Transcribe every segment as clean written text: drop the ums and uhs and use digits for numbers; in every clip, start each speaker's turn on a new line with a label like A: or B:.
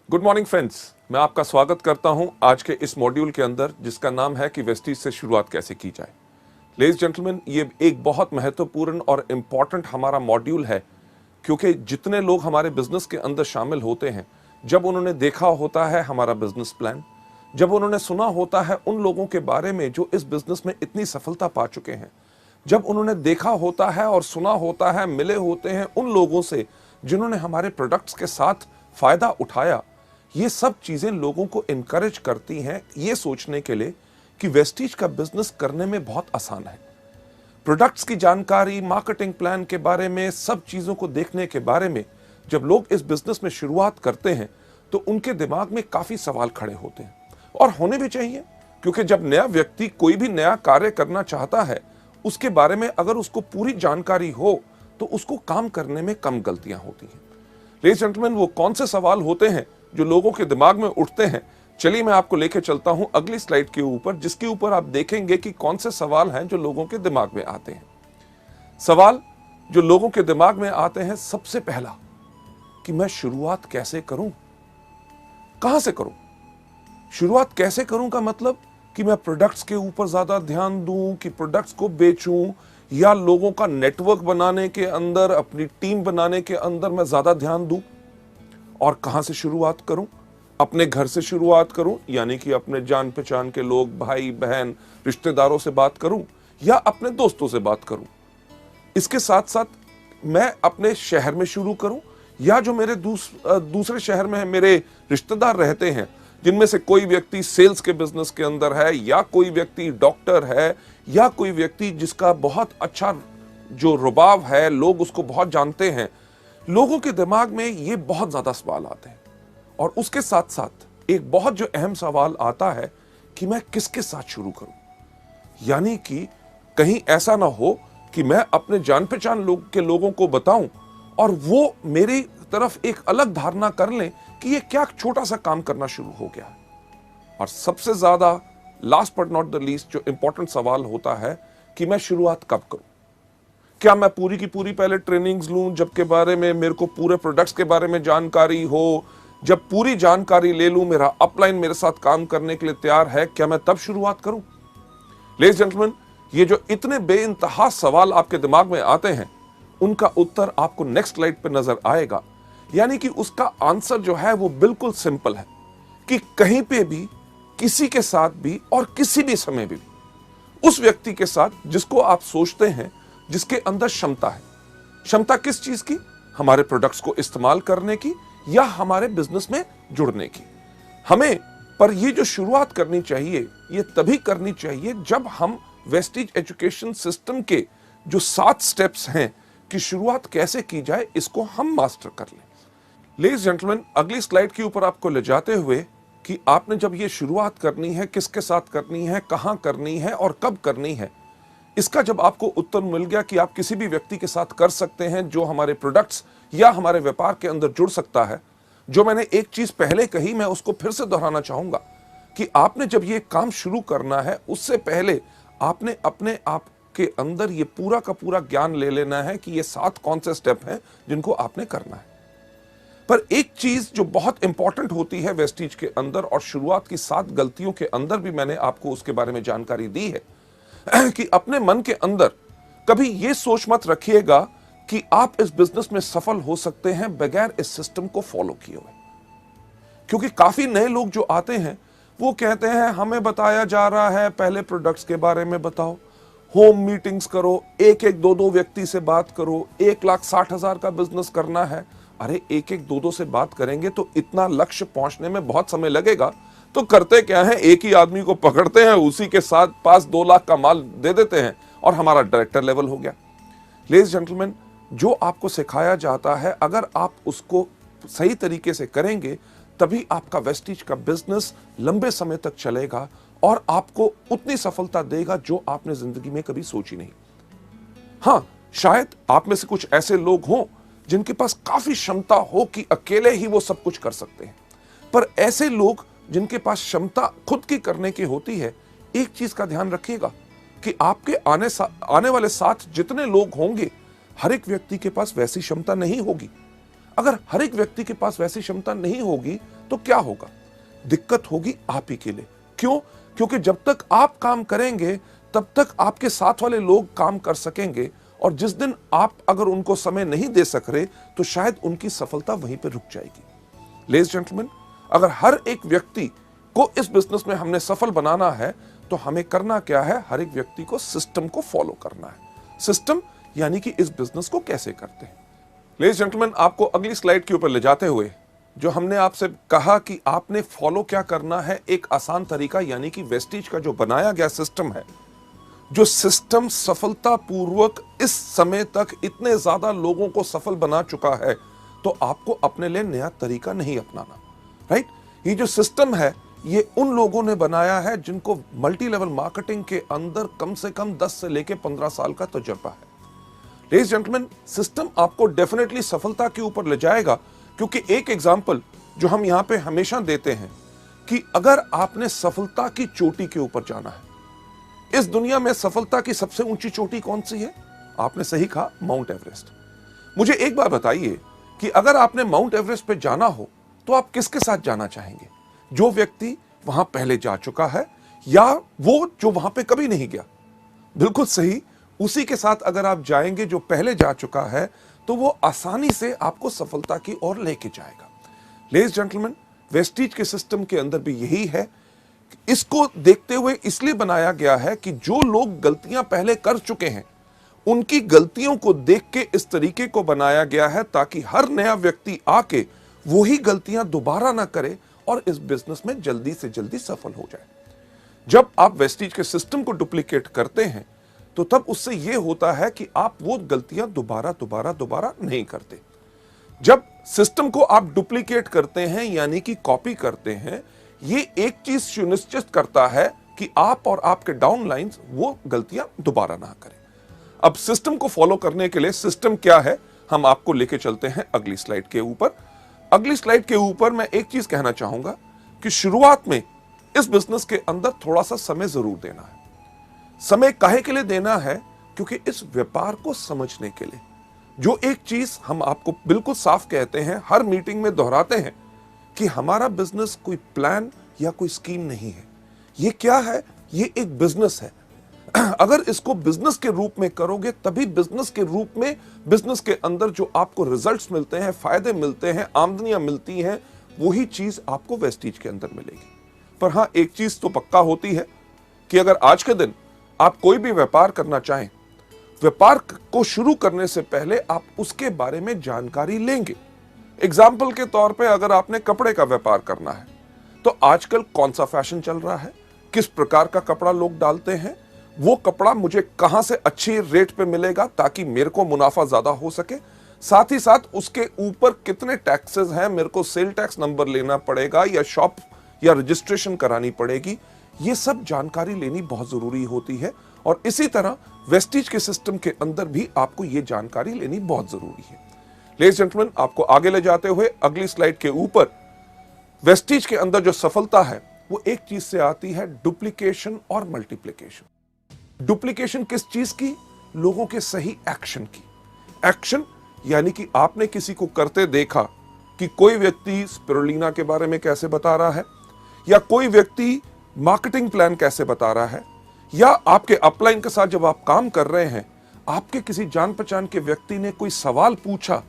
A: Good morning friends, मैं आपका स्वागत करता हूं आज के इस मॉड्यूल के अंदर जिसका नाम है कि वेस्टीज से शुरुआत कैसे की जाए। लेडीज जेंटलमैन, ये एक बहुत महत्वपूर्ण और इम्पॉर्टेंट हमारा मॉड्यूल है क्योंकि जितने लोग हमारे बिजनेस के अंदर शामिल होते हैं, जब उन्होंने देखा होता है हमारा बिजनेस प्लान, जब उन्होंने सुना होता है उन लोगों के बारे में जो इस बिजनेस में इतनी सफलता पा चुके हैं, जब उन्होंने देखा होता है और सुना होता है, मिले होते हैं उन लोगों से जिन्होंने हमारे प्रोडक्ट्स के साथ फायदा उठाया, ये सब चीजें लोगों को इनकरेज करती हैं ये सोचने के लिए कि वेस्टीज का बिजनेस करने में बहुत आसान है। प्रोडक्ट्स की जानकारी, मार्केटिंग प्लान के बारे में, सब चीजों को देखने के बारे में जब लोग इस बिजनेस में शुरुआत करते हैं तो उनके दिमाग में काफी सवाल खड़े होते हैं और होने भी चाहिए, क्योंकि जब नया व्यक्ति कोई भी नया कार्य करना चाहता है उसके बारे में अगर उसको पूरी जानकारी हो तो उसको काम करने में कम गलतियां होती हैं। लेडीज जेंटलमैन, वो कौन से सवाल होते हैं जो लोगों के दिमाग में उठते हैं? चलिए मैं आपको लेके चलता हूं अगली स्लाइड के ऊपर, जिसके ऊपर आप देखेंगे कि कौन से सवाल हैं जो लोगों के दिमाग में आते हैं। सवाल जो लोगों के दिमाग में आते हैं, सबसे पहला कि मैं शुरुआत कैसे करूं, कहां से करूं। शुरुआत कैसे करूं का मतलब कि मैं प्रोडक्ट्स के ऊपर ज्यादा ध्यान दूं, कि प्रोडक्ट्स को बेचूं, या लोगों का नेटवर्क बनाने के अंदर, अपनी टीम बनाने के अंदर मैं ज्यादा ध्यान दूं। और कहां से शुरुआत करूं? अपने घर से शुरुआत करूं, यानी कि अपने जान पहचान के लोग, भाई बहन, रिश्तेदारों से बात करूं, या अपने दोस्तों से बात करूं। इसके साथ साथ मैं अपने शहर में शुरू करूं, या जो मेरे दूसरे शहर में मेरे रिश्तेदार रहते हैं, जिनमें से कोई व्यक्ति सेल्स के बिजनेस के अंदर है, या कोई व्यक्ति डॉक्टर है, या कोई व्यक्ति जिसका बहुत अच्छा जो रुबाब है, लोग उसको बहुत जानते हैं। लोगों के दिमाग में ये बहुत ज्यादा सवाल आते हैं और उसके साथ साथ एक बहुत जो अहम सवाल आता है कि मैं किसके साथ शुरू करूं। यानी कि कहीं ऐसा ना हो कि मैं अपने जान पहचान के लोगों को बताऊं और वो मेरी तरफ एक अलग धारणा कर लें कि ये क्या छोटा सा काम करना शुरू हो गया है। और सबसे ज्यादा last but not the least जो इंपॉर्टेंट सवाल होता है कि मैं शुरुआत कब करूं। क्या मैं पूरी की पूरी पहले ट्रेनिंग्स लूं, जबकि बारे में मेरे को पूरे प्रोडक्ट्स के बारे में जानकारी हो? जब पूरी जानकारी ले लूं, मेरा अपलाइन मेरे साथ काम करने के लिए तैयार है, क्या मैं तब शुरुआत करूं? लेडीज जेंटलमैन, ये जो इतने बेइंतहा सवाल आपके दिमाग में आते हैं, उनका उत्तर आपको नेक्स्ट स्लाइड पे नजर आएगा। यानी कि उसका आंसर जो है वो बिल्कुल सिंपल है कि कहीं पे भी, किसी के साथ भी और किसी भी समय भी उस व्यक्ति के साथ जिसको आप सोचते हैं, जिसके अंदर क्षमता है। क्षमता किस चीज की? हमारे प्रोडक्ट्स को इस्तेमाल करने की या हमारे बिजनेस में जुड़ने की। हमें पर ये जो शुरुआत करनी चाहिए, ये तभी करनी चाहिए जब हम वेस्टीज एजुकेशन सिस्टम के जो 7 स्टेप्स हैं कि शुरुआत कैसे की जाए, इसको हम मास्टर कर लें। लेडीज जेंटलमैन, अगली स्लाइड के ऊपर आपको ले जाते हुए कि आपने जब ये शुरुआत करनी है, किसके साथ करनी है, कहां करनी है और कब करनी है, इसका जब आपको उत्तर मिल गया कि आप किसी भी व्यक्ति के साथ कर सकते हैं जो हमारे प्रोडक्ट्स या हमारे व्यापार के अंदर जुड़ सकता है। जो मैंने एक चीज पहले कही, मैं उसको फिर से दोहराना चाहूंगा कि आपने जब ये काम शुरू करना है, उससे पहले आपने अपने आप के अंदर ये पूरा का पूरा ज्ञान ले लेना है कि ये 7 कौन से स्टेप हैं जिनको आपने करना है। पर एक चीज जो बहुत इंपॉर्टेंट होती है वेस्टीज के अंदर, और शुरुआत की 7 गलतियों के अंदर भी मैंने आपको उसके बारे में जानकारी दी है, कि अपने मन के अंदर कभी यह सोच मत रखिएगा कि आप इस बिजनेस में सफल हो सकते हैं बगैर इस सिस्टम को फॉलो किए हुए। क्योंकि काफी नए लोग जो आते हैं वो कहते हैं हमें बताया जा रहा है पहले प्रोडक्ट्स के बारे में बताओ, होम मीटिंग्स करो, एक एक दो दो व्यक्ति से बात करो, 1,60,000 का बिजनेस करना है। अरे एक एक दो दो से बात करेंगे तो इतना लक्ष्य पहुंचने में बहुत समय लगेगा, तो करते क्या है, एक ही आदमी को पकड़ते हैं, उसी के साथ पास 2 लाख का माल दे देते हैं और हमारा डायरेक्टर लेवल हो गया। लेडीज जेंटलमैन, जो आपको सिखाया जाता है अगर आप उसको सही तरीके से करेंगे तभी आपका वेस्टीज का बिजनेस लंबे समय तक चलेगा और आपको उतनी सफलता देगा जो आपने जिंदगी में कभी सोची नहीं। हां, शायद आप में से कुछ ऐसे लोग हों जिनके पास काफी क्षमता हो कि अकेले ही वो सब कुछ कर सकते हैं, पर ऐसे लोग जिनके पास क्षमता खुद की करने की होती है, एक चीज का ध्यान रखिएगा कि आपके आने वाले साथ जितने लोग होंगे, हर एक व्यक्ति के पास वैसी क्षमता नहीं होगी। अगर हर एक व्यक्ति के पास वैसी क्षमता नहीं होगी तो क्या होगा? दिक्कत होगी आप ही के लिए। क्यों? क्योंकि जब तक आप काम करेंगे तब तक आपके साथ वाले लोग काम कर सकेंगे, और जिस दिन आप अगर उनको समय नहीं दे सक रहे तो शायद उनकी सफलता वहीं पर रुक जाएगी। लेडीज जेंटलमैन, अगर हर एक व्यक्ति को इस बिजनेस में हमने सफल बनाना है तो हमें करना क्या है? हर एक व्यक्ति को सिस्टम को फॉलो करना है। सिस्टम यानी कि इस बिजनेस को कैसे करते हैं। लेडीज जेंटलमैन, आपको अगली स्लाइड के ऊपर ले जाते हुए जो हमने आपसे कहा कि आपने फॉलो क्या करना है, एक आसान तरीका, यानी कि वेस्टीज का जो बनाया गया सिस्टम है, जो सिस्टम सफलतापूर्वक इस समय तक इतने ज्यादा लोगों को सफल बना चुका है, तो आपको अपने लिए नया तरीका नहीं अपनाना। राइट? ये जो सिस्टम है ये उन लोगों ने बनाया है जिनको मल्टी लेवल मार्केटिंग के अंदर कम से कम 10 से लेकर 15 साल का तजुर्बा है। लेडीज जेंटलमैन, सिस्टम आपको डेफिनेटली सफलता के ऊपर ले जाएगा, क्योंकि एक एग्जांपल जो हम यहां पे हमेशा देते हैं कि अगर आपने सफलता की चोटी के ऊपर जाना है, इस दुनिया में सफलता की सबसे ऊंची चोटी कौन सी है? आपने सही कहा, माउंट एवरेस्ट। मुझे एक बार बताइए कि अगर आपने माउंट एवरेस्ट पे जाना हो तो आप किसके साथ जाना चाहेंगे? जो व्यक्ति वहां पहले जा चुका है या वो जो वहां पे कभी नहीं गया? बिल्कुल सही, उसी के साथ अगर आप जाएंगे जो पहले जा चुका है तो वो आसानी से आपको सफलता की ओर लेके जाएगा। लेडीज जेंटलमैन, वेस्टीज के सिस्टम के अंदर भी यही है। इसको देखते हुए इसलिए बनाया गया है कि जो लोग गलतियां पहले कर चुके हैं उनकी गलतियों को देख के इस तरीके को बनाया गया है ताकि हर नया व्यक्ति आके वही गलतियां दोबारा ना करे और इस बिजनेस में जल्दी से जल्दी सफल हो जाए। जब आप वेस्टीज के सिस्टम को डुप्लीकेट करते हैं तो तब उससे यह होता है कि आप वो गलतियां दोबारा नहीं करते। जब सिस्टम को आप डुप्लीकेट करते हैं यानी कि कॉपी करते हैं, ये एक चीज सुनिश्चित करता है कि आप और आपके डाउनलाइंस वो गलतियां दोबारा ना करें। अब सिस्टम को फॉलो करने के लिए सिस्टम क्या है, हम आपको लेके चलते हैं अगली स्लाइड के ऊपर। अगली स्लाइड के ऊपर मैं एक चीज कहना चाहूंगा कि शुरुआत में इस बिजनेस के अंदर थोड़ा सा समय जरूर देना है। समय काहे के लिए देना है? क्योंकि इस व्यापार को समझने के लिए। जो एक चीज हम आपको बिल्कुल साफ कहते हैं, हर मीटिंग में दोहराते हैं कि हमारा बिजनेस कोई प्लान या कोई स्कीम नहीं है। ये क्या है? ये एक बिजनेस है। अगर इसको बिजनेस के रूप में करोगे तभी बिजनेस के रूप में, बिजनेस के अंदर जो आपको रिजल्ट्स मिलते हैं, फायदे मिलते हैं, आमदनियां मिलती हैं, वही चीज आपको वेस्टीज के अंदर मिलेगी। पर हां, एक चीज तो पक्का होती है कि अगर आज के दिन आप कोई भी व्यापार करना चाहें, व्यापार को शुरू करने से पहले आप उसके बारे में जानकारी लेंगे। एग्जाम्पल के तौर पे अगर आपने कपड़े का व्यापार करना है तो आजकल कौन सा फैशन चल रहा है, किस प्रकार का कपड़ा लोग डालते हैं, वो कपड़ा मुझे कहां से अच्छी रेट पे मिलेगा ताकि मेरे को मुनाफा ज्यादा हो सके, साथ ही साथ उसके ऊपर कितने टैक्सेस हैं, मेरे को सेल टैक्स नंबर लेना पड़ेगा या शॉप या रजिस्ट्रेशन करानी पड़ेगी, ये सब जानकारी लेनी बहुत जरूरी होती है। और इसी तरह वेस्टीज के सिस्टम के अंदर भी आपको ये जानकारी लेनी बहुत जरूरी है। लेडीज जेंटलमैन, आपको आगे ले जाते हुए अगली स्लाइड के ऊपर, वेस्टीज के अंदर जो सफलता है वो एक चीज से आती है, डुप्लीकेशन और मल्टीप्लीकेशन। डुप्लीकेशन किस चीज की? लोगों के सही एक्शन की। एक्शन यानी कि आपने किसी को करते देखा कि कोई व्यक्ति स्पिरुलिना के बारे में कैसे बता रहा है, या कोई व्यक्ति मार्केटिंग प्लान कैसे बता रहा है, या आपके अपलाइन के साथ जब आप काम कर रहे हैं, आपके किसी जान पहचान के व्यक्ति ने कोई सवाल पूछा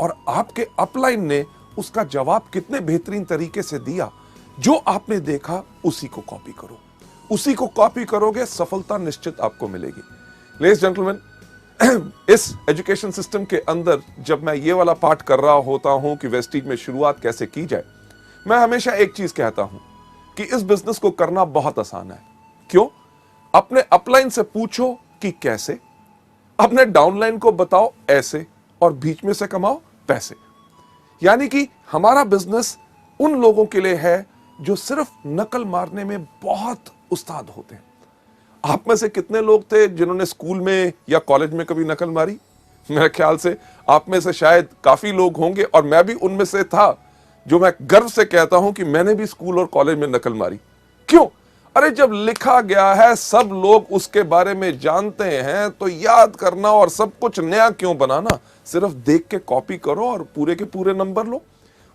A: और आपके अपलाइन ने उसका जवाब कितने बेहतरीन तरीके से दिया, जो आपने देखा उसी को कॉपी करो। उसी को कॉपी करोगे, सफलता निश्चित आपको मिलेगी। लेडीज जेंटलमैन, इस एजुकेशन सिस्टम के अंदर जब मैं ये वाला पार्ट कर रहा होता हूं कि वेस्टीज में शुरुआत कैसे की जाए, मैं हमेशा एक चीज कहता हूं कि इस बिजनेस को करना बहुत आसान है। क्यों? अपने अपलाइन से पूछो कि कैसे, अपने डाउनलाइन को बताओ ऐसे, और बीच में से कमाओ पैसे। यानी कि हमारा बिजनेस उन लोगों के लिए है जो सिर्फ नकल मारने में बहुत उस्ताद होते हैं। आप में से कितने लोग थे जिन्होंने स्कूल में या कॉलेज में कभी नकल मारी? मेरे ख्याल से आप में से शायद काफी लोग होंगे, और मैं भी उनमें से था, जो मैं गर्व से कहता हूं कि मैंने भी स्कूल और कॉलेज में नकल मारी। क्यों? अरे जब लिखा गया है, सब लोग उसके बारे में जानते हैं, तो याद करना और सब कुछ नया क्यों बनाना? सिर्फ देख के कॉपी करो और पूरे के पूरे नंबर लो।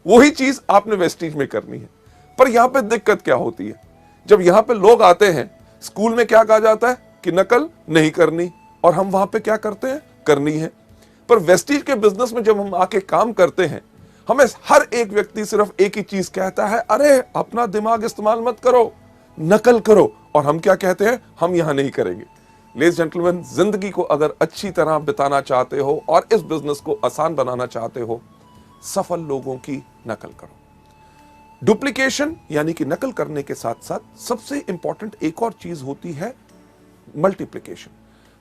A: वही चीज आपने वेस्टीज में करनी है। पर यहां पे दिक्कत क्या होती है? जब यहां पे लोग आते हैं, स्कूल में क्या कहा जाता है कि नकल नहीं करनी, और हम वहां पे क्या करते हैं? करनी है। पर वेस्टीज के बिजनेस में जब हम आके काम करते हैं, हमें हर एक व्यक्ति सिर्फ एक ही चीज कहता है, अरे अपना दिमाग इस्तेमाल मत करो, नकल करो। और हम क्या कहते हैं? हम यहां नहीं करेंगे। लेडीज जेंटलमैन, जिंदगी को अगर अच्छी तरह बिताना चाहते हो और इस बिजनेस को आसान बनाना चाहते हो, सफल लोगों की नकल करो। डुप्लीकेशन यानी कि नकल करने के साथ साथ सबसे इंपॉर्टेंट एक और चीज होती है मल्टीप्लिकेशन।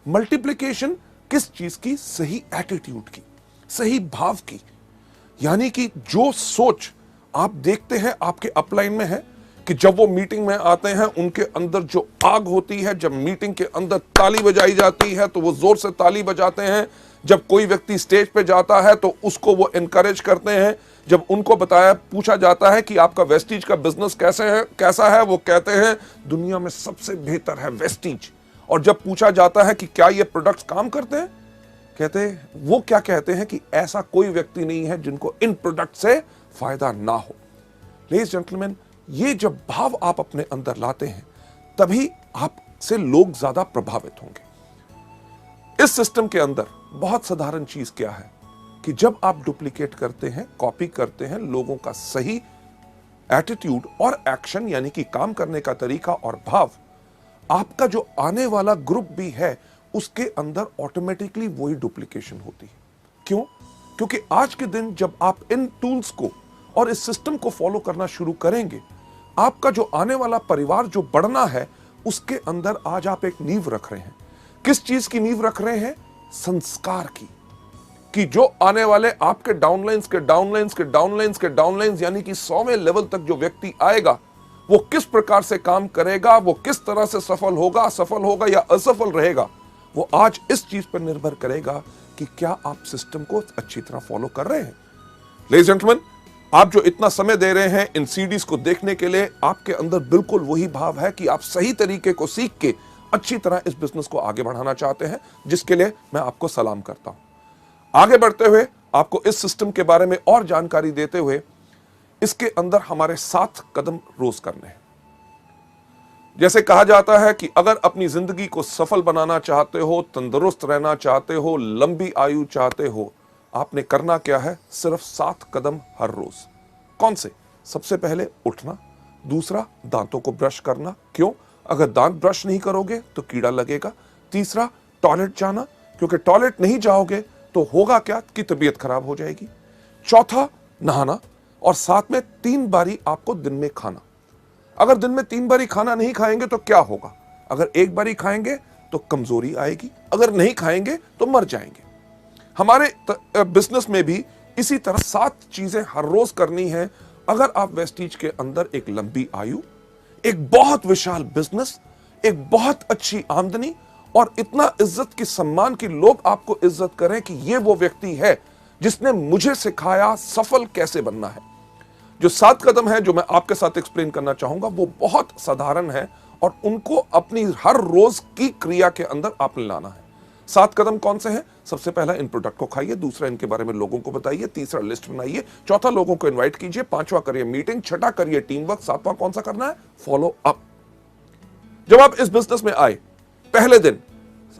A: मल्टीप्लिकेशन किस चीज की? सही एटीट्यूड की, सही भाव की। यानी कि जो सोच आप देखते हैं आपके अपलाइन में है कि जब वो मीटिंग में आते हैं, उनके अंदर जो आग होती है, जब मीटिंग के अंदर ताली बजाई जाती है तो वो जोर से ताली बजाते हैं। जब कोई व्यक्ति स्टेज पे जाता है तो उसको वो एनकरेज करते हैं। जब उनको पूछा जाता है कि आपका वेस्टीज का बिजनेस कैसा है, वो कहते हैं दुनिया में सबसे बेहतर है वेस्टीज। और जब पूछा जाता है कि क्या ये प्रोडक्ट्स काम करते हैं, वो क्या कहते हैं कि ऐसा कोई व्यक्ति नहीं है जिनको इन प्रोडक्ट से फायदा ना हो। लेडीज जेंटलमैन, ये जब भाव आप अपने अंदर लाते हैं, तभी आपसे लोग ज्यादा प्रभावित होंगे। इस सिस्टम के अंदर बहुत साधारण चीज क्या है कि जब आप डुप्लीकेट करते हैं, कॉपी करते हैं, लोगों का सही एटीट्यूड और एक्शन यानी कि काम करने का तरीका और भाव, आपका जो आने वाला ग्रुप भी है उसके अंदर ऑटोमेटिकली वही डुप्लीकेशन होती है। क्यों? क्योंकि आज के दिन जब आप इन टूल्स को और इस सिस्टम को फॉलो करना शुरू करेंगे, आपका जो आने वाला परिवार जो बढ़ना है, उसके अंदर आज आप एक नींव रख रहे हैं। किस चीज की नींव रख रहे हैं? संस्कार की। कि जो आने वाले आपके डाउनलाइंस के डाउनलाइंस के डाउनलाइंस के डाउनलाइंस यानी कि 100वें लेवल तक जो व्यक्ति आएगा, वो किस प्रकार से काम करेगा, वो किस तरह से सफल होगा या असफल रहेगा, वो आज इस चीज पर निर्भर करेगा कि क्या आप सिस्टम को अच्छी तरह फॉलो कर रहे हैं। लेडीज जेंटलमैन, आप जो इतना समय दे रहे हैं इन सीडीज को देखने के लिए, आपके अंदर बिल्कुल वही भाव है कि आप सही तरीके को सीख के अच्छी तरह इस बिजनेस को आगे बढ़ाना चाहते हैं, जिसके लिए मैं आपको सलाम करता हूं। आगे बढ़ते हुए आपको इस सिस्टम के बारे में और जानकारी देते हुए, इसके अंदर हमारे 7 कदम रोज करने हैं। जैसे कहा जाता है कि अगर अपनी जिंदगी को सफल बनाना चाहते हो, तंदुरुस्त रहना चाहते हो, लंबी आयु चाहते हो, आपने करना क्या है? सिर्फ 7 कदम हर रोज। कौन से? सबसे पहले उठना, दूसरा दांतों को ब्रश करना। क्यों? अगर दांत ब्रश नहीं करोगे तो कीड़ा लगेगा। तीसरा, टॉयलेट जाना, क्योंकि टॉयलेट नहीं जाओगे तो होगा क्या कि तबीयत खराब हो जाएगी। चौथा, नहाना, और साथ में 3 बारी आपको दिन में खाना। अगर दिन में 3 बारी खाना नहीं खाएंगे तो क्या होगा? अगर 1 बारी खाएंगे तो कमजोरी आएगी, अगर नहीं खाएंगे तो मर जाएंगे। हमारे बिजनेस में भी इसी तरह 7 चीजें हर रोज करनी है। अगर आप वेस्टीज के अंदर एक लंबी आयु, एक बहुत विशाल बिजनेस, एक बहुत अच्छी आमदनी और इतना इज्जत की सम्मान की लोग आपको इज्जत करें कि ये वो व्यक्ति है जिसने मुझे सिखाया सफल कैसे बनना है। जो 7 कदम है जो मैं आपके साथ एक्सप्लेन करना चाहूंगा, वो बहुत साधारण है और उनको अपनी हर रोज की क्रिया के अंदर आपने लाना है। 7 कदम कौन से हैं? सबसे पहला, इन प्रोडक्ट को खाइए। दूसरा, इनके बारे में लोगों को बताइए। तीसरा, लिस्ट बनाइए। चौथा, लोगों को इन्वाइट कीजिए। 5वां, करिए मीटिंग। 6ठा, करिए टीम वर्क। 7वां कौन सा करना है? Follow up. जब आप इस बिजनेस में आए, पहले दिन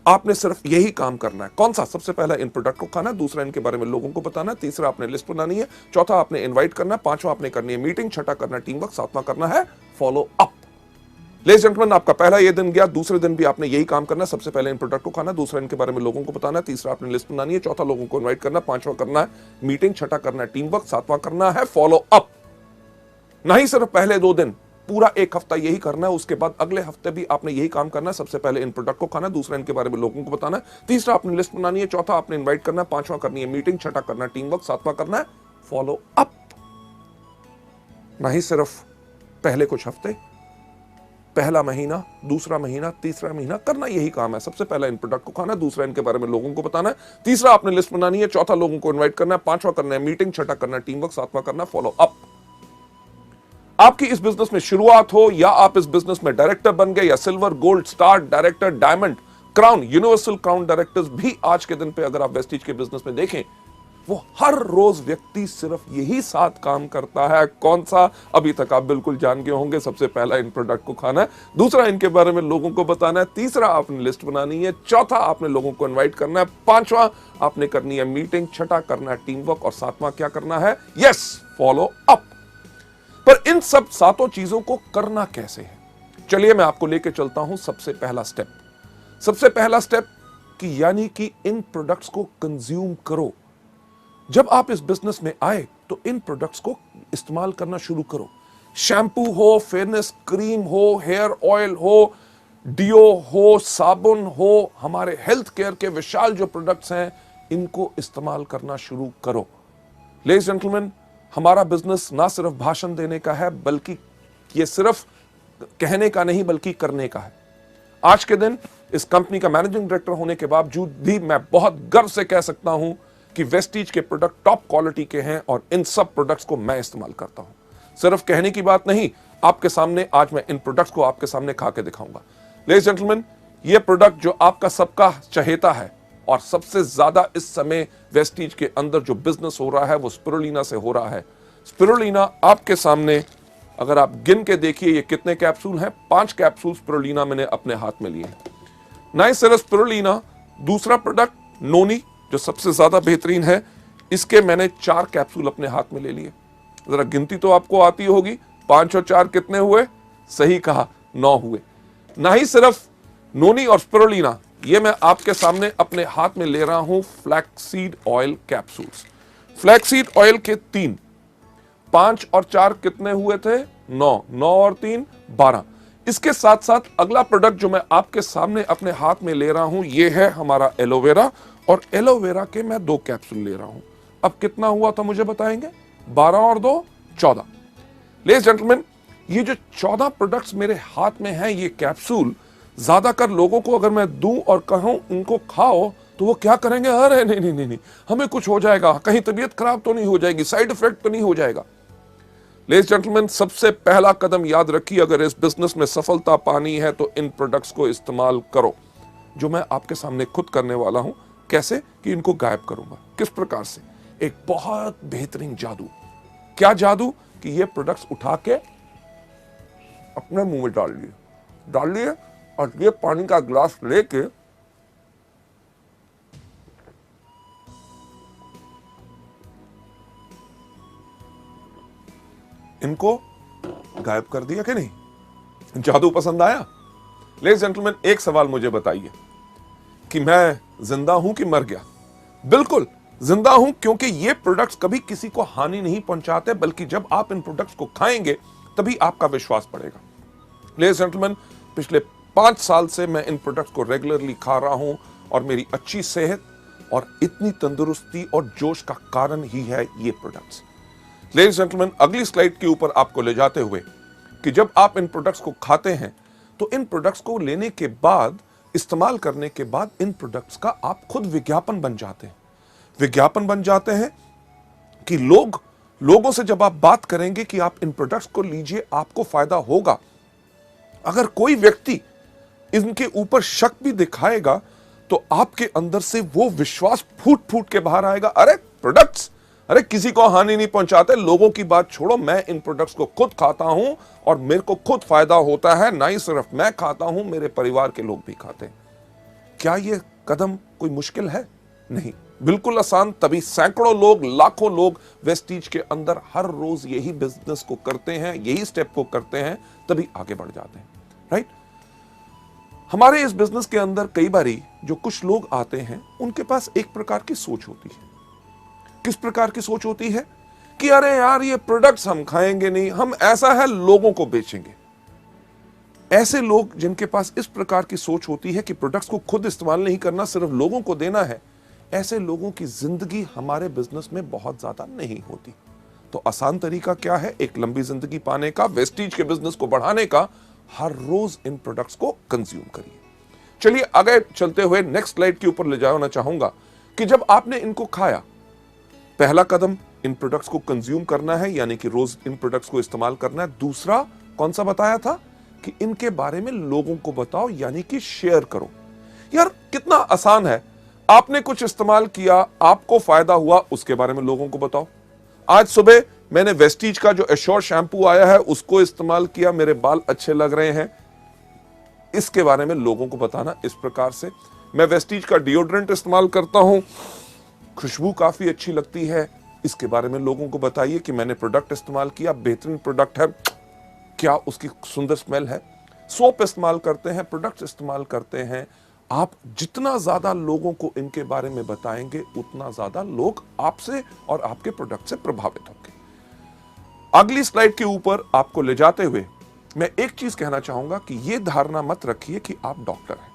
A: आपने सिर्फ यही काम करना है। कौन सा? सबसे पहला, इन प्रोडक्ट को खाना है। दूसरा, इनके बारे में लोगों को बताना है। तीसरा, आपने लिस्ट बनानी है। चौथा, आपने इन्वाइट करना है। 5वां, आपने करनी है मीटिंग। 6ठा, करना है टीम वर्क। 7वां करना है फॉलो अप। लेडीज जेंटलमैन, आपका पहला ये दिन गया। दूसरे दिन भी आपने यही काम करना है। सबसे पहले इन प्रोडक्ट को खाना, दूसरा इनके बारे में लोगों को बताना है, तीसरा आपने लिस्ट बनानी है, चौथा लोगों को इनवाइट करना, 5वां करना है मीटिंग, 6ठा करना है टीम वर्क, 7वां करना है फॉलो अप। नहीं सिर्फ पहले 2 दिन, पूरा 1 हफ्ता यही करना है। उसके बाद अगले हफ्ते भी आपने यही काम करना है। सबसे पहले इन प्रोडक्ट को खाना, दूसरा इनके बारे में लोगों को बताना है, तीसरा आपने लिस्ट बनानी है, चौथा आपने इन्वाइट करना है, 5वां करनी है मीटिंग, 6ठा करना है टीम वर्क, 7वां करना है फॉलो अप। नहीं सिर्फ पहले कुछ हफ्ते, पहला महीना, दूसरा महीना, तीसरा महीना करना यही काम है। सबसे पहला इन प्रोडक्ट को खाना, दूसरा इनके बारे में लोगों को बताना है, तीसरा आपने लिस्ट बनानी है, चौथा लोगों को इनवाइट करना है, 5वां करना है मीटिंग, 6ठा करना है टीम वर्क, 7वां करना है फॉलो अप। आपकी इस बिजनेस में शुरुआत हो या आप इस बिजनेस में डायरेक्टर बन गए या silver, gold, star, director, diamond, crown, universal crown directors भी आज के दिन पे अगर आप वेस्टीज के बिजनेस में देखें, वो हर रोज व्यक्ति सिर्फ यही 7 काम करता है। कौन सा? अभी तक आप बिल्कुल जान गए होंगे। सबसे पहला, इन प्रोडक्ट को खाना है। दूसरा, इनके बारे में लोगों को बताना है। तीसरा, आपने लिस्ट बनानी है। चौथा, आपने लोगों को इनवाइट करना है। पांचवा, आपने करनी है मीटिंग। छठा, करना है टीम वर्क। और सातवां क्या करना है? Yes, follow up. पर इन सब 7 चीजों को करना कैसे है? चलिए मैं आपको लेके चलता हूं। सबसे पहला स्टेप कि यानी कि इन प्रोडक्ट्स को कंज्यूम करो। जब आप इस बिजनेस में आए तो इन प्रोडक्ट्स को इस्तेमाल करना शुरू करो। शैम्पू हो, फेयरनेस क्रीम हो, हेयर ऑयल हो, डियो हो, साबुन हो, हमारे हेल्थ केयर के विशाल जो प्रोडक्ट्स हैं, इनको इस्तेमाल करना शुरू करो। लेडीज जेंटलमैन, हमारा बिजनेस ना सिर्फ भाषण देने का है, बल्कि ये सिर्फ कहने का नहीं बल्कि करने का है। आज के दिन इस कंपनी का मैनेजिंग डायरेक्टर होने के बावजूद भी मैं बहुत गर्व से कह सकता हूं कि वेस्टीज के प्रोडक्ट टॉप क्वालिटी के हैं और इन सब प्रोडक्ट्स को मैं इस्तेमाल करता हूं। सिर्फ कहने की बात नहीं, आपके सामने आज मैं इन प्रोडक्ट्स को आपके सामने खा के दिखाऊंगा। लेडीज जेंटलमैन, ये प्रोडक्ट जो आपका सबका चहेता है और सबसे ज्यादा इस समय वेस्टीज के अंदर जो बिजनेस हो रहा है वो स्पिरुलिना से हो रहा है। स्पिरुलिना आपके सामने अगर आप गिन के देखिए ये कितने कैप्सूल हैं। 5 कैप्सूल स्पिरुलिना मैंने अपने हाथ में लिए हैं। ना सिर्फ स्पिरुलिना, दूसरा प्रोडक्ट नोनी जो सबसे ज्यादा बेहतरीन है, इसके मैंने 4 कैप्सूल अपने हाथ में ले लिए। जरा गिनती तो आपको आती होगी, 5 और 4 कितने हुए? सही कहा, 9 हुए। ना ही सिर्फ नोनी और स्पिरुलिना, ये मैं आपके सामने अपने हाथ में ले रहा हूं flaxseed oil capsules. Flaxseed oil के 3, 5 और 4 कितने हुए थे? 9, 9 और 3 12। इसके साथ साथ अगला प्रोडक्ट जो मैं आपके सामने अपने हाथ में ले रहा हूं, ये है हमारा एलोवेरा, और एलोवेरा के मैं 2 कैप्सूल ले रहा हूं। अब कितना हुआ था मुझे बताएंगे? 12 और 2 14। लेडीज जेंटलमैन, ये जो 14 प्रोडक्ट्स मेरे हाथ में हैं, ये कैप्सूल ज्यादातर लोगों को अगर मैं दूं और कहूं इनको खाओ तो वो क्या करेंगे? अरे नहीं नहीं नहीं नहीं, हमें कुछ हो जाएगा, कहीं तबीयत खराब तो नहीं हो जाएगी, साइड इफेक्ट तो नहीं हो जाएगा। लेडीज जेंटलमैन, सबसे पहला कदम याद रखिए, अगर इस बिजनेस में सफलता पानी है तो इन प्रोडक्ट्स को इस्तेमाल करो, जो मैं आपके सामने खुद करने वाला हूं। कैसे कि इनको गायब करूंगा। किस प्रकार से? एक बहुत बेहतरीन जादू। क्या जादू? कि ये प्रोडक्ट्स उठा के अपने मुंह में डाल लिए और ये पानी का ग्लास लेके इनको गायब कर दिया कि नहीं? जादू पसंद आया? लेडीज जेंटलमैन, एक सवाल मुझे बताइए कि मैं जिंदा हूं कि मर गया? बिल्कुल जिंदा हूं, क्योंकि ये प्रोडक्ट्स कभी किसी को हानि नहीं पहुंचाते, बल्कि जब आप इन प्रोडक्ट्स को खाएंगे तभी आपका विश्वास बढ़ेगा। लेडीज जेंटलमैन, पिछले 5 साल से मैं इन प्रोडक्ट्स को रेगुलरली खा रहा हूं और मेरी अच्छी सेहत और इतनी तंदुरुस्ती और जोश का कारण ही है ये प्रोडक्ट्स। लेडीज जेंटलमैन, अगली स्लाइड के ऊपर आपको ले जाते हुए कि जब आप इन प्रोडक्ट्स को खाते हैं तो इन प्रोडक्ट्स को लेने के बाद, इस्तेमाल करने के बाद, इन प्रोडक्ट्स का आप खुद विज्ञापन बन जाते हैं। विज्ञापन बन जाते हैं कि लोगों से जब आप बात करेंगे कि आप इन प्रोडक्ट्स को लीजिए, आपको फायदा होगा। अगर कोई व्यक्ति इनके ऊपर शक भी दिखाएगा तो आपके अंदर से वो विश्वास फूट फूट के बाहर आएगा। अरे प्रोडक्ट्स, अरे किसी को हानि नहीं पहुंचाते, लोगों की बात छोड़ो, मैं इन प्रोडक्ट्स को खुद खाता हूं और मेरे को खुद फायदा होता है। ना ही सिर्फ मैं खाता हूं, मेरे परिवार के लोग भी खाते हैं। क्या यह कदम कोई मुश्किल है? नहीं, बिल्कुल आसान। तभी सैकड़ों लोग, लाखों लोग वेस्टीज के अंदर हर रोज यही बिजनेस को करते हैं, यही स्टेप को करते हैं, तभी आगे बढ़ जाते हैं। राइट? हमारे इस बिजनेस के अंदर कई बारी जो कुछ लोग आते हैं, उनके पास एक प्रकार की सोच होती है। किस प्रकार की सोच होती है? कि अरे यार, ये प्रोडक्ट्स हम खाएंगे नहीं, हम ऐसा है लोगों को बेचेंगे। ऐसे लोग जिनके पास इस प्रकार की सोच होती है कि प्रोडक्ट्स को खुद इस्तेमाल नहीं करना, सिर्फ लोगों को देना है, ऐसे लोगों की जिंदगी हमारे बिजनेस में बहुत ज्यादा नहीं होती। तो आसान तरीका क्या है एक लंबी जिंदगी पाने का, वेस्टीज के बिजनेस को बढ़ाने का? हर रोज इन प्रोडक्ट्स को कंज्यूम करिए। चलिए आगे चलते हुए नेक्स्ट स्लाइड के ऊपर ले जाना चाहूंगा कि जब आपने इनको खाया, पहला कदम इन प्रोडक्ट्स को कंज्यूम करना है, यानी कि रोज इन प्रोडक्ट्स को इस्तेमाल करना है। दूसरा कौन सा बताया था कि इनके बारे में लोगों को बताओ, यानी कि शेयर करो। यार कितना आसान है, आपने कुछ इस्तेमाल किया, आपको फायदा हुआ, उसके बारे में लोगों को बताओ। आज सुबह मैंने वेस्टीज का जो एश्योर शैम्पू आया है उसको इस्तेमाल किया, मेरे बाल अच्छे लग रहे हैं, इसके बारे में लोगों को बताना इस प्रकार से। मैं वेस्टीज का डिओड्रेंट इस्तेमाल करता हूं, खुशबू काफी अच्छी लगती है, इसके बारे में लोगों को बताइए कि मैंने प्रोडक्ट इस्तेमाल किया, बेहतरीन प्रोडक्ट है, क्या उसकी सुंदर स्मेल है। सोप इस्तेमाल करते हैं, प्रोडक्ट्स इस्तेमाल करते हैं, आप जितना ज्यादा लोगों को इनके बारे में बताएंगे उतना ज्यादा लोग आपसे और आपके प्रोडक्ट से प्रभावित होंगे। अगली स्लाइड के ऊपर आपको ले जाते हुए मैं एक चीज कहना चाहूंगा कि यह धारणा मत रखिए कि आप डॉक्टर हैं।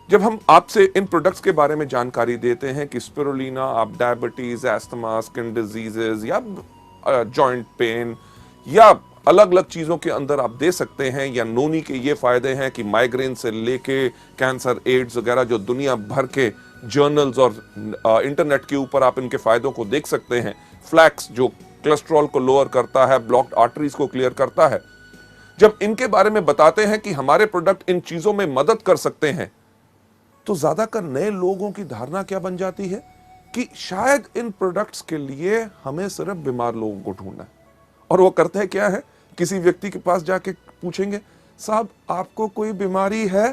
A: जब हम आपसे इन प्रोडक्ट्स के बारे में जानकारी देते हैं कि स्पिरुलिना आप डायबिटीज, एस्थमा, स्किन डिजीजेज या जॉइंट पेन या अलग अलग चीजों के अंदर आप दे सकते हैं, या नोनी के ये फायदे हैं कि माइग्रेन से लेके कैंसर, एड्स वगैरह जो दुनिया भर के जर्नल्स और इंटरनेट के ऊपर आप इनके फायदों को देख सकते हैं। फ्लैक्स जो कोलेस्ट्रॉल को लोअर करता है, ब्लॉक्ड आर्टरीज को क्लियर करता है। जब इनके बारे में बताते हैं कि हमारे प्रोडक्ट इन चीजों में मदद कर सकते हैं, तो ज्यादातर नए लोगों की धारणा क्या बन जाती है कि शायद इन प्रोडक्ट्स के लिए हमें सिर्फ बीमार लोगों को ढूंढना है। और वो करते हैं क्या है, किसी व्यक्ति के पास जाके पूछेंगे, साहब आपको कोई बीमारी है?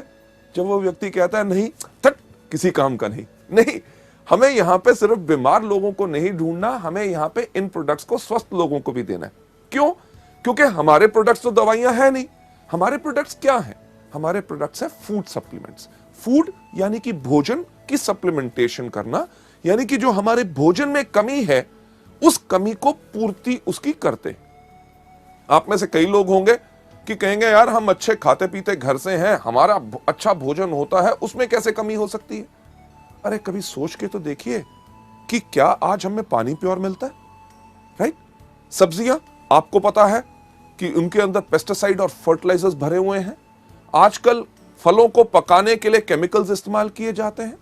A: जब वो व्यक्ति कहता है नहीं, थट, किसी काम का नहीं। नहीं, हमें यहां पे सिर्फ बीमार लोगों को नहीं ढूंढना, हमें यहां पे इन प्रोडक्ट्स को स्वस्थ लोगों को भी देना है। क्यों? क्योंकि हमारे प्रोडक्ट्स तो दवाइयां है नहीं। हमारे प्रोडक्ट्स क्या है? हमारे प्रोडक्ट्स है फूड सप्लीमेंट्स। फूड यानी कि भोजन की सप्लीमेंटेशन करना, यानी कि जो हमारे भोजन में कमी है उस कमी को पूर्ति उसकी करते। आप में से कई लोग होंगे कि कहेंगे यार हम अच्छे खाते पीते घर से हैं, हमारा अच्छा भोजन होता है, उसमें कैसे कमी हो सकती है? अरे कभी सोच के तो देखिए कि क्या आज हमें पानी प्योर मिलता है? राइट? सब्जियां आपको पता है कि उनके अंदर पेस्टिसाइड और फर्टिलाइजर्स भरे हुए हैं। आजकल फलों को पकाने के लिए केमिकल्स इस्तेमाल किए जाते हैं।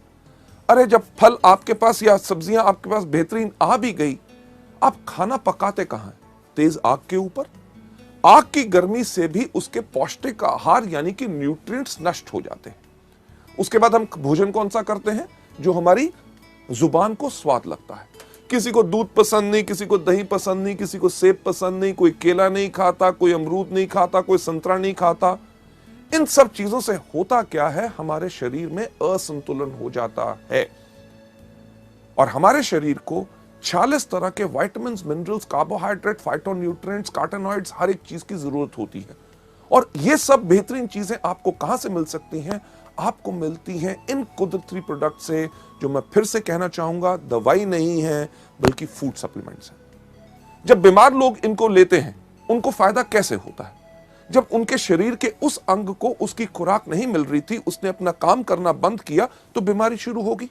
A: अरे जब फल आपके पास या सब्जियां आपके पास बेहतरीन आ भी गई, आप खाना पकाते कहां हैं? तेज आग के ऊपर। आग की गर्मी से भी उसके पौष्टिक आहार यानी कि न्यूट्रिएंट्स नष्ट हो जाते हैं। उसके बाद हम भोजन कौन सा करते हैं? जो हमारी जुबान को स्वाद लगता है। किसी को दूध पसंद नहीं, किसी को दही पसंद नहीं, किसी को सेब पसंद नहीं, कोई केला नहीं खाता, कोई अमरूद नहीं खाता, कोई संतरा नहीं खाता। इन सब चीजों से होता क्या है, हमारे शरीर में असंतुलन हो जाता है और हमारे शरीर को 46 तरह के विटामिन, मिनरल्स, कार्बोहाइड्रेट, फाइटोन्यूट्रिएंट्स, कार्टेनॉइड्स, हर एक चीज की जरूरत होती है। और ये सब बेहतरीन चीजें आपको कहां से मिल सकती हैं? आपको मिलती हैं इन कुदरती प्रोडक्ट से, जो मैं फिर से कहना चाहूंगा दवाई नहीं है बल्कि फूड सप्लीमेंट्स है। जब बीमार लोग इनको लेते हैं उनको फायदा कैसे होता है? जब उनके शरीर के उस अंग को उसकी खुराक नहीं मिल रही थी, उसने अपना काम करना बंद किया तो बीमारी शुरू होगी।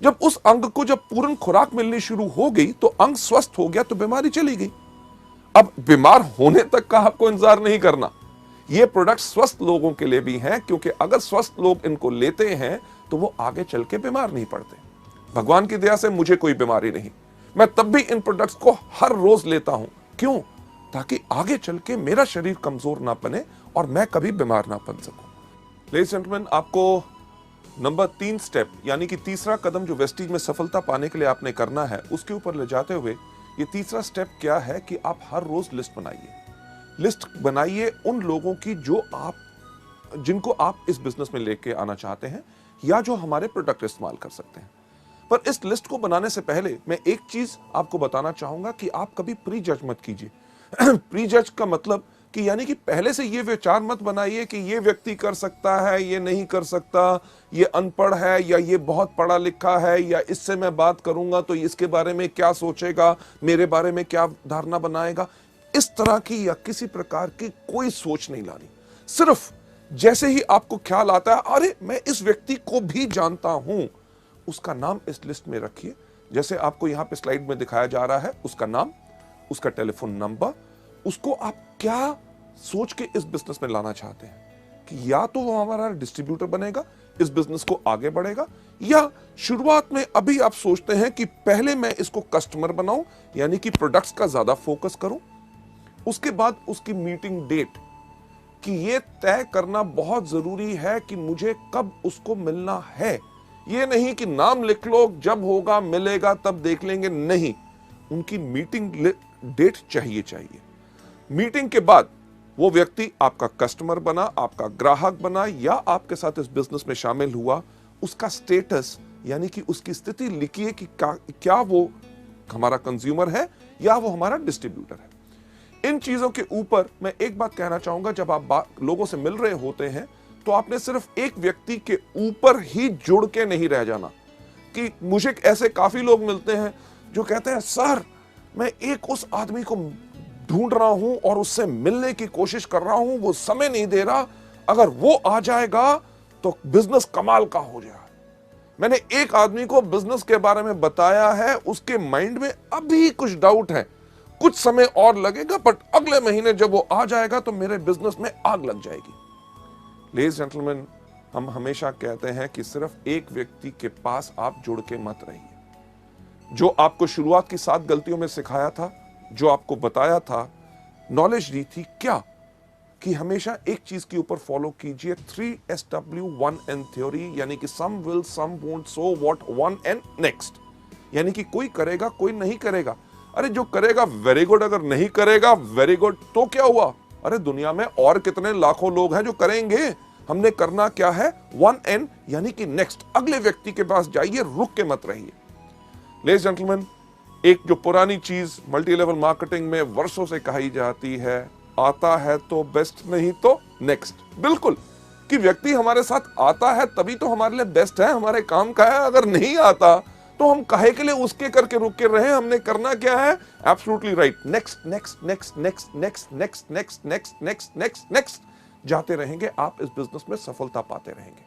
A: जब उस अंग को जब पूर्ण खुराक मिलनी शुरू हो गई तो अंग स्वस्थ हो गया तो बीमारी चली गई। अब बीमार होने तक का आपको इंतजार नहीं करना। ये प्रोडक्ट स्वस्थ लोगों के लिए भी हैं, क्योंकि अगर स्वस्थ लोग इनको लेते हैं तो वो आगे चल के बीमार नहीं पड़ते। भगवान की दया से मुझे कोई बीमारी नहीं, मैं तब भी इन प्रोडक्ट्स को हर रोज लेता हूं। क्यों? ताकि आगे चल के मेरा शरीर कमजोर ना बने और मैं कभी बीमार ना बन सकूं। लेडीज एंड जेंटलमैन, आपको नंबर 3 स्टेप यानी कि तीसरा कदम जो वेस्टीज में सफलता पाने के लिए आपने करना है, उसके ऊपर ले जाते हुए ये तीसरा स्टेप क्या है कि आप हर रोज लिस्ट बनाइए। लिस्ट बनाइए उन लोगों की जिनको आप इस बिजनेस में लेके आना चाहते हैं या जो हमारे प्रोडक्ट इस्तेमाल कर सकते हैं। पर इस लिस्ट को बनाने से पहले मैं एक चीज आपको बताना चाहूंगा कि आप कभी प्री जज मत कीजिए। प्री जज का मतलब कि यानी कि पहले से ये विचार मत बनाइए कि ये व्यक्ति कर सकता है, ये नहीं कर सकता, ये अनपढ़ है या ये बहुत पढ़ा लिखा है, या इससे मैं बात करूंगा तो इसके बारे में क्या सोचेगा, मेरे बारे में क्या धारणा बनाएगा। इस तरह की या किसी प्रकार की कोई सोच नहीं लानी। सिर्फ जैसे ही आपको ख्याल आता है अरे मैं इस व्यक्ति को भी जानता हूं, उसका नाम इस लिस्ट में रखिए। जैसे आपको यहां पे स्लाइड में दिखाया जा रहा है, उसका नाम, उसका टेलीफोन नंबर, उसको आप क्या सोच के इस बिजनेस में लाना चाहते हैं कि या तो वो हमारा डिस्ट्रीब्यूटर बनेगा, इस बिजनेस को आगे बढ़ेगा, या शुरुआत में अभी आप सोचते हैं कि पहले मैं इसको कस्टमर बनाऊं, यानी कि प्रोडक्ट्स का ज्यादा फोकस करूं, उसके बाद उसकी मीटिंग डेट कि ये तय करना बहुत जरूरी है कि मुझे कब उसको मिलना है। ये नहीं कि नाम लिख लो, जब होगा मिलेगा तब देख लेंगे, नहीं, उनकी मीटिंग डेट चाहिए। मीटिंग के बाद वो व्यक्ति आपका कस्टमर बना, आपका ग्राहक बना या आपके साथ इस बिजनेस में शामिल हुआ, उसका स्टेटस यानी कि उसकी स्थिति लिखिए कि क्या वो हमारा कंज्यूमर है या वो हमारा डिस्ट्रीब्यूटर है। इन चीजों के ऊपर मैं एक बात कहना चाहूंगा, जब आप लोगों से मिल रहे होते हैं तो आपने सिर्फ एक व्यक्ति के ऊपर ही जुड़ के नहीं रह जाना। कि मुझे ऐसे काफी लोग मिलते हैं जो कहते हैं सर मैं एक उस आदमी को ढूंढ रहा हूं और उससे मिलने की कोशिश कर रहा हूं, वो समय नहीं दे रहा, अगर वो आ जाएगा तो बिजनेस कमाल का हो जाएगा। मैंने एक आदमी को बिजनेस के बारे में बताया है, उसके माइंड में अभी कुछ डाउट है, कुछ समय और लगेगा, बट अगले महीने जब वो आ जाएगा तो मेरे बिजनेस में आग लग जाएगी। लेडीज जेंटलमैन, हम हमेशा कहते हैं कि सिर्फ एक व्यक्ति के पास आप जुड़ के मत रहिए। जो आपको शुरुआत की 7 गलतियों में सिखाया था, जो आपको बताया था, नॉलेज दी थी, क्या कि हमेशा एक चीज के ऊपर फॉलो कीजिए, 3SW1N थ्योरी, यानी कि some will, some won't, so what, 1N next. यानी कि कोई करेगा, कोई नहीं करेगा। अरे जो करेगा वेरी गुड, अगर नहीं करेगा वेरी गुड, तो क्या हुआ? अरे दुनिया में और कितने लाखों लोग हैं जो करेंगे। हमने करना क्या है? 1N यानी कि नेक्स्ट, अगले व्यक्ति के पास जाइए, रुक के मत रहिए। लेडीज जेंटलमैन, एक जो पुरानी चीज मल्टी लेवल मार्केटिंग में वर्षों से कही जाती है, आता है तो बेस्ट, नहीं तो नेक्स्ट। बिल्कुल, कि व्यक्ति हमारे साथ आता है तभी तो हमारे लिए बेस्ट है, हमारे काम का है। अगर नहीं आता तो हम काहे के लिए उसके करके रुक के रहे? हमने करना क्या है? Absolutely right, next next next next next next next next next next next जाते रहेंगे, आप इस बिजनेस में सफलता पाते रहेंगे।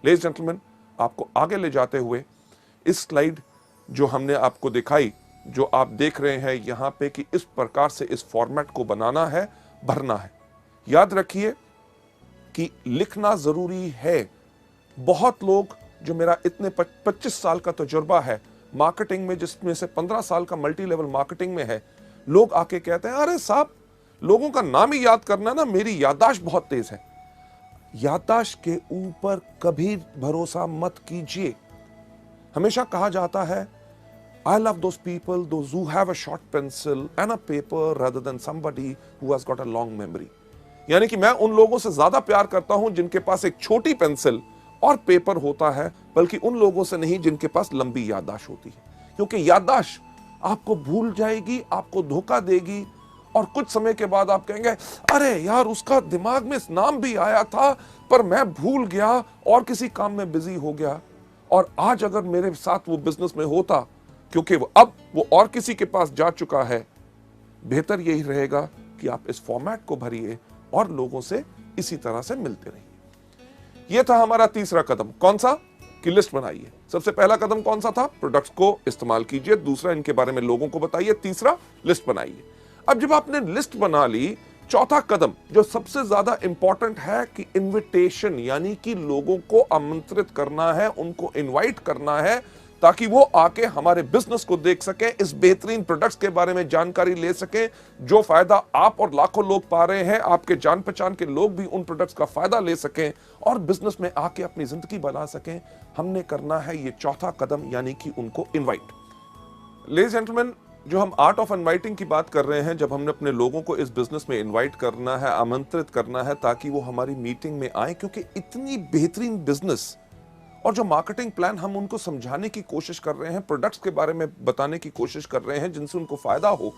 A: लेडीज जेंटलमैन, आपको आगे ले जाते हुए इस स्लाइड जो हमने आपको दिखाई, जो आप देख रहे हैं यहां पे, कि इस प्रकार से इस फॉर्मेट को बनाना है, भरना है। याद रखिए कि लिखना जरूरी है। बहुत लोग, जो मेरा इतने 25 साल का तजुर्बा है मार्केटिंग में, जिसमें से 15 साल का मल्टी लेवल मार्केटिंग में है, लोग आके कहते हैं अरे साहब लोगों का नाम ही याद करना ना, मेरी याददाश्त बहुत तेज है। याददाश्त के ऊपर कभी भरोसा मत कीजिए। हमेशा कहा जाता है I love those people, those who have a short pencil and a paper rather than somebody who has got a long memory। यानी कि मैं उन लोगों से ज्यादा प्यार करता हूं जिनके पास एक छोटी पेंसिल और पेपर होता है, बल्कि उन लोगों से नहीं जिनके पास लंबी याददाश्त होती है। क्योंकि याददाश्त आपको भूल जाएगी, आपको धोखा देगी, और कुछ समय के बाद आप कहेंगे अरे यार उसका दिमाग में नाम भी आया था पर मैं भूल गया और किसी काम में बिजी हो गया। और आज अगर मेरे साथ वो बिजनेस में होता, क्योंकि अब वो और किसी के पास जा चुका है, बेहतर यही रहेगा कि आप इस फॉर्मेट को भरिए और लोगों से इसी तरह से मिलते रहिए। यह था हमारा तीसरा कदम। कौन सा? कि लिस्ट बनाइए। सबसे पहला कदम कौन सा था? प्रोडक्ट्स को इस्तेमाल कीजिए। दूसरा, इनके बारे में लोगों को बताइए। तीसरा, लिस्ट बनाइए। अब जब आपने लिस्ट बना ली, चौथा कदम जो सबसे ज्यादा इंपॉर्टेंट है कि इनविटेशन, यानी कि लोगों को आमंत्रित करना है, उनको इनवाइट करना है, ताकि वो आके हमारे बिजनेस को देख सके, इस बेहतरीन प्रोडक्ट्स के बारे में जानकारी ले सके, जो फायदा आप और लाखों लोग पा रहे हैं, आपके जान पहचान के लोग भी उन प्रोडक्ट्स का फायदा ले सकें और बिजनेस में आके अपनी जिंदगी बना सकें। हमने करना है ये चौथा कदम, यानी कि उनको इनवाइट। लेडीज जेंटलमैन, जो हम आर्ट ऑफ इनवाइटिंग की बात कर रहे हैं, जब हमने अपने लोगों को इस बिजनेस में इनवाइट करना है, आमंत्रित करना है, ताकि वो हमारी मीटिंग में आए, क्योंकि इतनी बेहतरीन बिजनेस और जो मार्केटिंग प्लान हम उनको समझाने की कोशिश कर रहे हैं, प्रोडक्ट्स के बारे में बताने की कोशिश कर रहे हैं जिनसे उनको फायदा हो,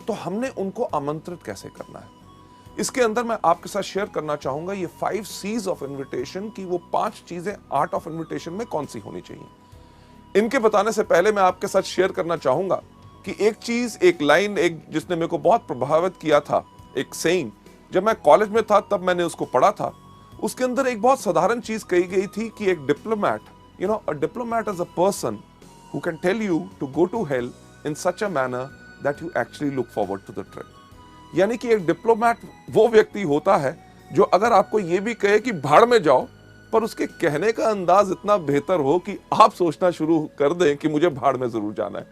A: तो हमने उनको आमंत्रित कैसे करना है। इसके अंदर मैं आपके साथ शेयर करना चाहूंगा ये 5 C's ऑफ इन्विटेशन की, वो 5 चीजें आर्ट ऑफ इन्विटेशन में कौन सी होनी चाहिए। इनके बताने से पहले मैं आपके साथ शेयर करना चाहूंगा कि एक चीज, एक लाइन, एक जिसने मेरे को बहुत प्रभावित किया था, एक सेइंग, जब मैं कॉलेज में था तब मैंने उसको पढ़ा था। उसके अंदर एक बहुत साधारण चीज कही गई थी कि एक diplomat, a diplomat is a person who can tell you to go to hell in such a manner that you actually look forward to the trip. यानी कि एक डिप्लोमैट वो व्यक्ति होता है जो अगर आपको ये भी कहे कि भाड़ में जाओ, पर उसके कहने का अंदाज इतना बेहतर हो कि आप सोचना शुरू कर दें कि मुझे भाड़ में जरूर जाना है।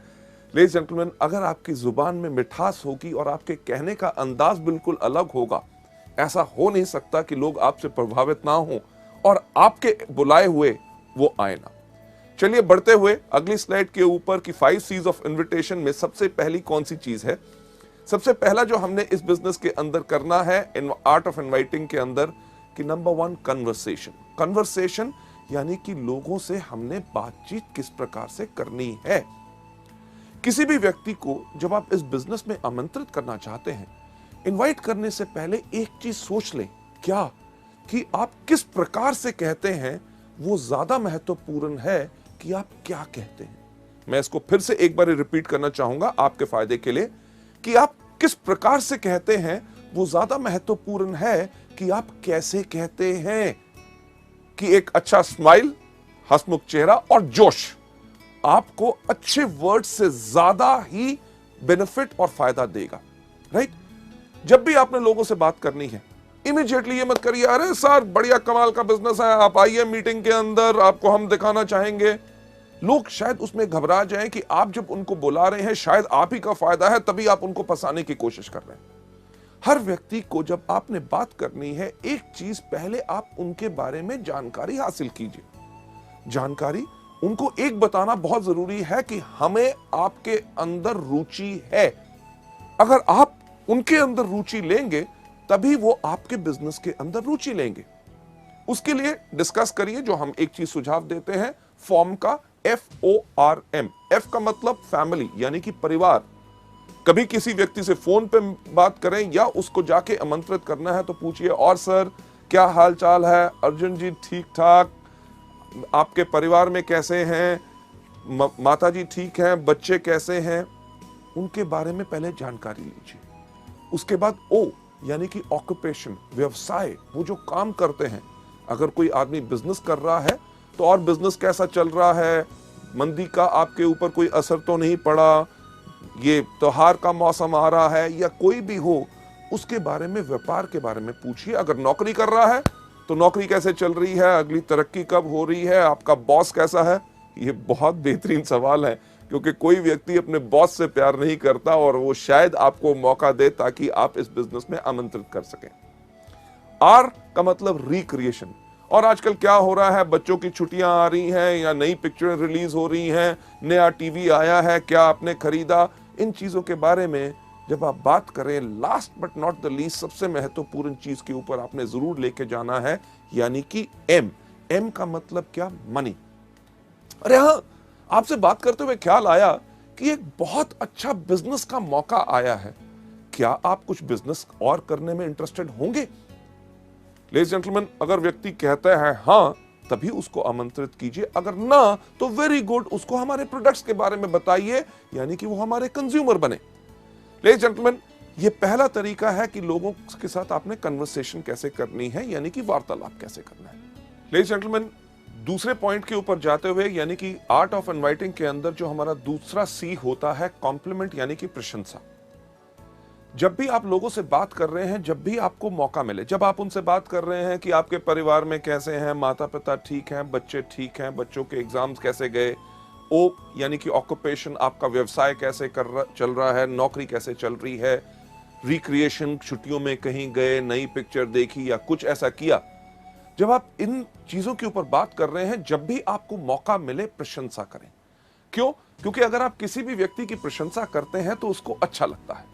A: लेडीज जेंटलमैन, अगर आपकी जुबान में मिठास होगी और आपके कहने का अंदाज बिल्कुल अलग होगा, ऐसा हो नहीं सकता कि लोग आपसे प्रभावित ना हो और आपके बुलाए हुए वो आए ना। चलिए बढ़ते हुए अगली स्लाइड के ऊपर कि 5 C's ऑफ इन्विटेशन में सबसे पहली कौन सी चीज है। सबसे पहला जो हमने इस बिजनेस के अंदर करना है इन आर्ट ऑफ इनवाइटिंग के अंदर कि नंबर 1 कन्वर्सेशन। कन्वर्सेशन यानी कि लोगों से हमने बातचीत किस प्रकार से करनी है। किसी भी व्यक्ति को जब आप इस बिजनेस में आमंत्रित करना चाहते हैं, इनवाइट करने से पहले एक चीज सोच लें, क्या कि आप किस प्रकार से कहते हैं वो ज्यादा महत्वपूर्ण है कि आप क्या कहते हैं। मैं इसको फिर से एक बार रिपीट करना चाहूंगा आपके फायदे के लिए कि आप किस प्रकार से कहते हैं वो ज्यादा महत्वपूर्ण है कि आप कैसे कहते हैं। कि एक अच्छा स्माइल, हंसमुख चेहरा और जोश आपको अच्छे वर्ड से ज्यादा ही बेनिफिट और फायदा देगा, राइट। जब भी आपने लोगों से बात करनी है, इमीडिएटली ये मत करिए अरे सर बढ़िया कमाल का बिजनेस है, आप आइए मीटिंग के अंदर, आपको हम दिखाना चाहेंगे। लोग शायद उसमें घबरा जाएं कि आप जब उनको बुला रहे हैं शायद आप ही का फायदा है, तभी आप उनको फंसाने की कोशिश कर रहे हैं। हर व्यक्ति को जब आपने बात करनी है, एक चीज पहले आप उनके बारे में जानकारी हासिल कीजिए। जानकारी उनको एक बताना बहुत जरूरी है कि हमें आपके अंदर रुचि है। अगर आप उनके अंदर रुचि लेंगे तभी वो आपके बिजनेस के अंदर रुचि लेंगे। उसके लिए डिस्कस करिए, जो हम एक चीज सुझाव देते हैं फॉर्म का, FORM। F का मतलब फैमिली यानी कि परिवार। कभी किसी व्यक्ति से फोन पे बात करें या उसको जाके आमंत्रित करना है तो पूछिए और सर क्या हाल चाल है, अर्जुन जी ठीक ठाक, आपके परिवार में कैसे हैं, माता जी ठीक हैं, बच्चे कैसे हैं, उनके बारे में पहले जानकारी लीजिए। उसके बाद O यानी कि ऑक्यूपेशन, व्यवसाय, वो जो काम करते हैं। अगर कोई आदमी बिजनेस कर रहा है तो और बिजनेस कैसा चल रहा है, मंदी का आपके ऊपर कोई असर तो नहीं पड़ा, ये त्योहार का मौसम आ रहा है या कोई भी हो, उसके बारे में, व्यापार के बारे में पूछिए। अगर नौकरी कर रहा है तो नौकरी कैसे चल रही है, अगली तरक्की कब हो रही है, आपका बॉस कैसा है। ये बहुत बेहतरीन सवाल है क्योंकि कोई व्यक्ति अपने बॉस से प्यार नहीं करता और वो शायद आपको मौका दे ताकि आप इस बिजनेस में आमंत्रित कर सकें। R का मतलब रिक्रिएशन। और आजकल क्या हो रहा है, बच्चों की छुट्टियां आ रही हैं या नई पिक्चरें रिलीज हो रही हैं, नया टीवी आया है, क्या आपने खरीदा, इन चीजों के बारे में जब आप बात करें, last but not the least सबसे महत्वपूर्ण चीज के ऊपर आपने जरूर लेके जाना है, यानी कि M का मतलब क्या, मनी। अरे हाँ, आपसे बात करते हुए ख्याल आया कि एक बहुत अच्छा बिजनेस का मौका आया है, क्या आप कुछ बिजनेस और करने में इंटरेस्टेड होंगे। लेडीज जेंटलमैन, अगर व्यक्ति कहता है हाँ, तभी उसको आमंत्रित कीजिए, अगर ना तो वेरी गुड, उसको हमारे प्रोडक्ट्स के बारे में बताइए, यानी कि वो हमारे कंज्यूमर बने। लेडीज जेंटलमैन, ये पहला तरीका है कि लोगों के साथ आपने कन्वर्सेशन कैसे करनी है, यानी कि वार्तालाप कैसे करना है। लेडीज जेंटलमैन, दूसरे पॉइंट के ऊपर जाते हुए, यानी कि आर्ट ऑफ इनवाइटिंग के अंदर जो हमारा दूसरा C होता है कॉम्प्लीमेंट, यानी कि प्रशंसा। जब भी आप लोगों से बात कर रहे हैं, जब भी आपको मौका मिले, जब आप उनसे बात कर रहे हैं कि आपके परिवार में कैसे हैं, माता पिता ठीक हैं, बच्चे ठीक हैं, बच्चों के एग्जाम्स कैसे गए, O यानी कि ऑक्यूपेशन, आपका व्यवसाय कैसे चल रहा है, नौकरी कैसे चल रही है, रिक्रिएशन, छुट्टियों में कहीं गए, नई पिक्चर देखी या कुछ ऐसा किया। जब आप इन चीजों के ऊपर बात कर रहे हैं, जब भी आपको मौका मिले प्रशंसा करें। क्यों? क्योंकि अगर आप किसी भी व्यक्ति की प्रशंसा करते हैं तो उसको अच्छा लगता है।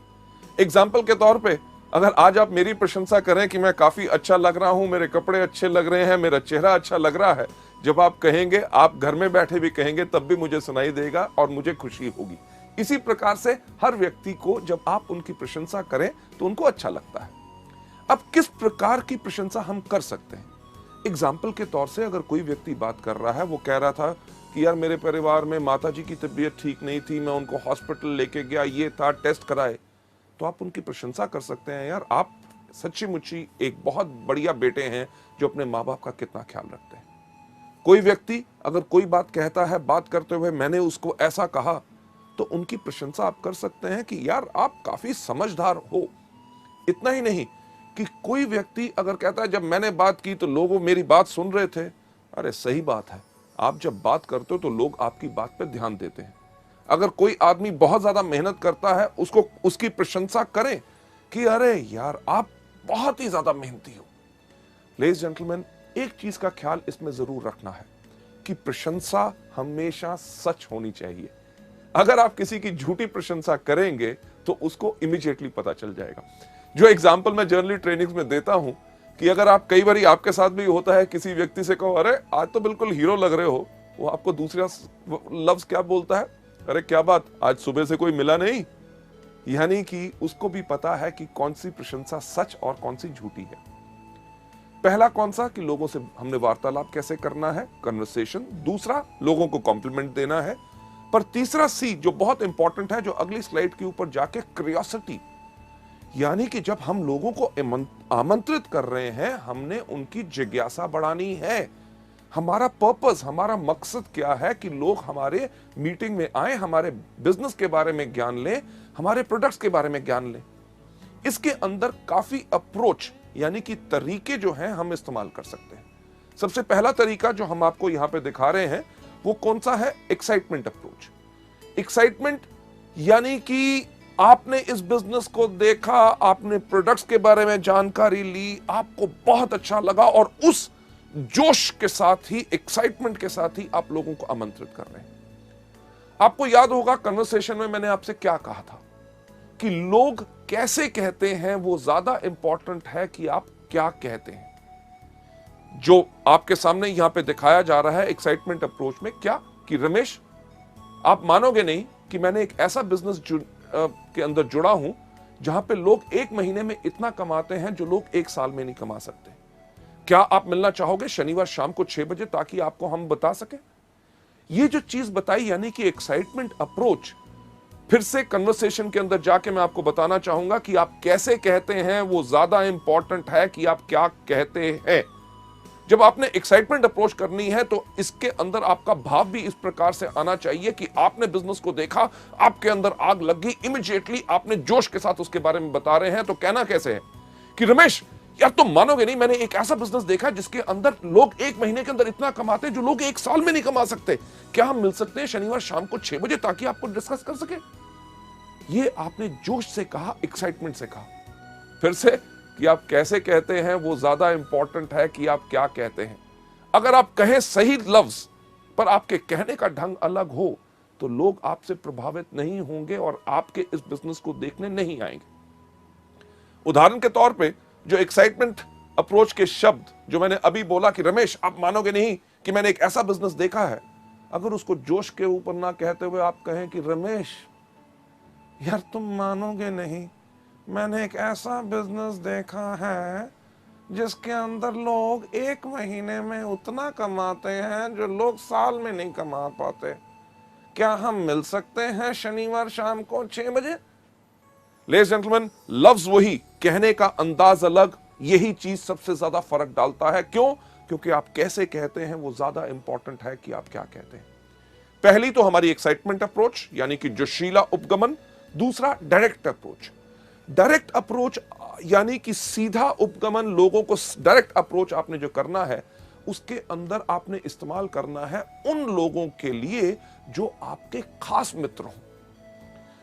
A: एग्जाम्पल के तौर पे, अगर आज आप मेरी प्रशंसा करें कि मैं काफी अच्छा लग रहा हूं, मेरे कपड़े अच्छे लग रहे हैं, मेरा चेहरा अच्छा लग रहा है, जब आप कहेंगे, आप घर में बैठे भी कहेंगे, तब भी मुझे सुनाई देगा और मुझे खुशी होगी। इसी प्रकार से हर व्यक्ति को जब आप उनकी प्रशंसा करें तो उनको अच्छा लगता है। अब किस प्रकार की प्रशंसा हम कर सकते हैं? एग्जाम्पल के तौर से, अगर कोई व्यक्ति बात कर रहा है, वो कह रहा था कि यार मेरे परिवार में माताजी की तबीयत ठीक नहीं थी, मैं उनको हॉस्पिटल लेके गया, ये था, टेस्ट कराए, तो आप उनकी प्रशंसा कर सकते हैं, यार आप सच्ची मुच्ची एक बहुत बढ़िया बेटे हैं जो अपने माँ बाप का कितना ख्याल रखते हैं। कोई व्यक्ति अगर कोई बात कहता है, बात करते हुए मैंने उसको ऐसा कहा, तो उनकी प्रशंसा आप कर सकते हैं कि यार आप काफी समझदार हो। इतना ही नहीं कि कोई व्यक्ति अगर कहता है जब मैंने बात की तो लोग मेरी बात सुन रहे थे, अरे सही बात है, आप जब बात करते हो तो लोग आपकी बात पे ध्यान देते हैं। अगर कोई आदमी बहुत ज्यादा मेहनत करता है, उसको उसकी प्रशंसा करें कि अरे यार आप बहुत ही ज्यादा मेहनती हो। लेडीज जेंटलमैन, एक चीज का ख्याल इसमें जरूर रखना है कि प्रशंसा हमेशा सच होनी चाहिए। अगर आप किसी की झूठी प्रशंसा करेंगे तो उसको इमीडिएटली पता चल जाएगा। जो एग्जाम्पल मैं जनरली ट्रेनिंग्स में देता हूं कि अगर आप कई बार आपके साथ भी होता है, किसी व्यक्ति से कहो अरे आज तो बिल्कुल हीरो लग रहे हो, वो आपको दूसरा लफ्ज क्या बोलता है, अरे क्या बात आज सुबह से कोई मिला नहीं। यानी कि उसको भी पता है कि कौन सी प्रशंसा सच और कौन सी झूठी है। पहला कौन सा कि लोगों से हमने वार्तालाप कैसे करना है, कन्वर्सेशन। दूसरा लोगों को कॉम्प्लीमेंट देना है। पर तीसरा सी जो बहुत इंपॉर्टेंट है, जो अगली स्लाइड के ऊपर जाके, क्यूरियोसिटी। यानी कि जब हम लोगों को आमंत्रित कर रहे हैं, हमने उनकी जिज्ञासा बढ़ानी है। हमारा पर्पस, हमारा मकसद क्या है कि लोग हमारे मीटिंग में आए, हमारे बिजनेस के बारे में ज्ञान लें, हमारे प्रोडक्ट्स के बारे में ज्ञान लें। इसके अंदर काफी अप्रोच यानी कि तरीके जो हैं हम इस्तेमाल कर सकते हैं। सबसे पहला तरीका जो हम आपको यहां पे दिखा रहे हैं वो कौन सा है, एक्साइटमेंट अप्रोच। एक्साइटमेंट यानी कि आपने इस बिजनेस को देखा, आपने प्रोडक्ट्स के बारे में जानकारी ली, आपको बहुत अच्छा लगा और उस जोश के साथ ही, एक्साइटमेंट के साथ ही आप लोगों को आमंत्रित कर रहे हैं। आपको याद होगा कन्वर्सेशन में मैंने आपसे क्या कहा था कि लोग कैसे कहते हैं वो ज्यादा इंपॉर्टेंट है कि आप क्या कहते हैं। जो आपके सामने यहां पे दिखाया जा रहा है एक्साइटमेंट अप्रोच में, क्या कि रमेश आप मानोगे नहीं कि मैंने एक ऐसा बिजनेस के अंदर जुड़ा हूं जहां पे लोग एक महीने में इतना कमाते हैं जो लोग एक साल में नहीं कमा सकते। क्या आप मिलना चाहोगे शनिवार शाम को 6 बजे ताकि आपको हम बता सके। ये जो चीज बताई यानी कि एक्साइटमेंट अप्रोच। फिर से कन्वर्सेशन के अंदर जाके मैं आपको बताना चाहूंगा कि आप कैसे कहते हैं वो ज्यादा इंपॉर्टेंट है कि आप क्या कहते हैं। जब आपने एक्साइटमेंट अप्रोच करनी है तो इसके अंदर आपका भाव भी इस प्रकार से आना चाहिए कि आपने बिजनेस को देखा, आपके अंदर आग लग गई, इमीडिएटली आपने जोश के साथ उसके बारे में बता रहे हैं। तो कहना कैसे है कि रमेश यार तुम मानोगे नहीं, मैंने एक ऐसा बिजनेस देखा जिसके अंदर लोग एक महीने के अंदर इतना कमाते हैं जो लोग एक साल में नहीं कमा सकते। क्या हम मिल सकते हैं शनिवार शाम को 6 बजे ताकि आपको डिस्कस कर सके। ये आपने जोश से कहा, एक्साइटमेंट से कहा। फिर से कि आप कैसे कहते हैं वो ज्यादा इंपॉर्टेंट है कि आप क्या कहते हैं। अगर आप कहें सही लफ्ज पर आपके कहने का ढंग अलग हो तो लोग आपसे प्रभावित नहीं होंगे और आपके इस बिजनेस को देखने नहीं आएंगे। उदाहरण के तौर पे जो एक्साइटमेंट अप्रोच के शब्द जो मैंने अभी बोला कि रमेश आप मानोगे नहीं कि मैंने एक ऐसा बिजनेस देखा है, अगर उसको जोश के ऊपर ना कहते हुए आप कहें कि रमेश यार तुम मानोगे नहीं, मैंने एक ऐसा बिजनेस देखा है जिसके अंदर लोग एक महीने में उतना कमाते हैं जो लोग साल में नहीं कमा पाते। क्या हम मिल सकते हैं शनिवार शाम को 6 बजे। लेडीज जेंटलमैन, लफ्ज वही, कहने का अंदाज अलग, यही चीज सबसे ज्यादा फर्क डालता है। क्यों? क्योंकि आप कैसे कहते हैं वो ज्यादा इंपॉर्टेंट है कि आप क्या कहते हैं। पहली तो हमारी एक्साइटमेंट अप्रोच यानी कि जोशीला उपगमन। दूसरा डायरेक्ट अप्रोच। डायरेक्ट अप्रोच यानी कि सीधा उपगमन। लोगों को डायरेक्ट अप्रोच आपने जो करना है उसके अंदर आपने इस्तेमाल करना है उन लोगों के लिए जो आपके खास मित्र हों,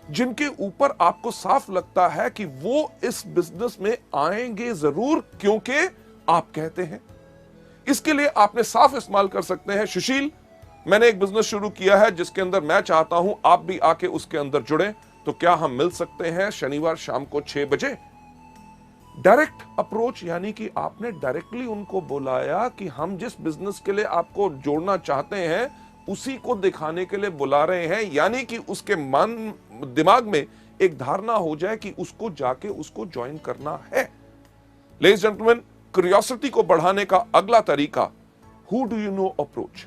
A: जिनके ऊपर आपको साफ लगता है कि वो इस बिजनेस में आएंगे जरूर क्योंकि आप कहते हैं। इसके लिए आपने साफ इस्तेमाल कर सकते हैं, सुशील मैंने एक बिजनेस शुरू किया है जिसके अंदर मैं चाहता हूं आप भी आके उसके अंदर जुड़े, तो क्या हम मिल सकते हैं शनिवार शाम को 6 बजे। डायरेक्ट अप्रोच यानी कि आपने डायरेक्टली उनको बुलाया कि हम जिस बिजनेस के लिए आपको जोड़ना चाहते हैं उसी को दिखाने के लिए बुला रहे हैं, यानी कि उसके मन दिमाग में एक धारणा हो जाए कि उसको जाके उसको ज्वाइन करना है। लेडीज जेंटलमैन, क्यूरियोसिटी को बढ़ाने का अगला तरीका who do you know approach,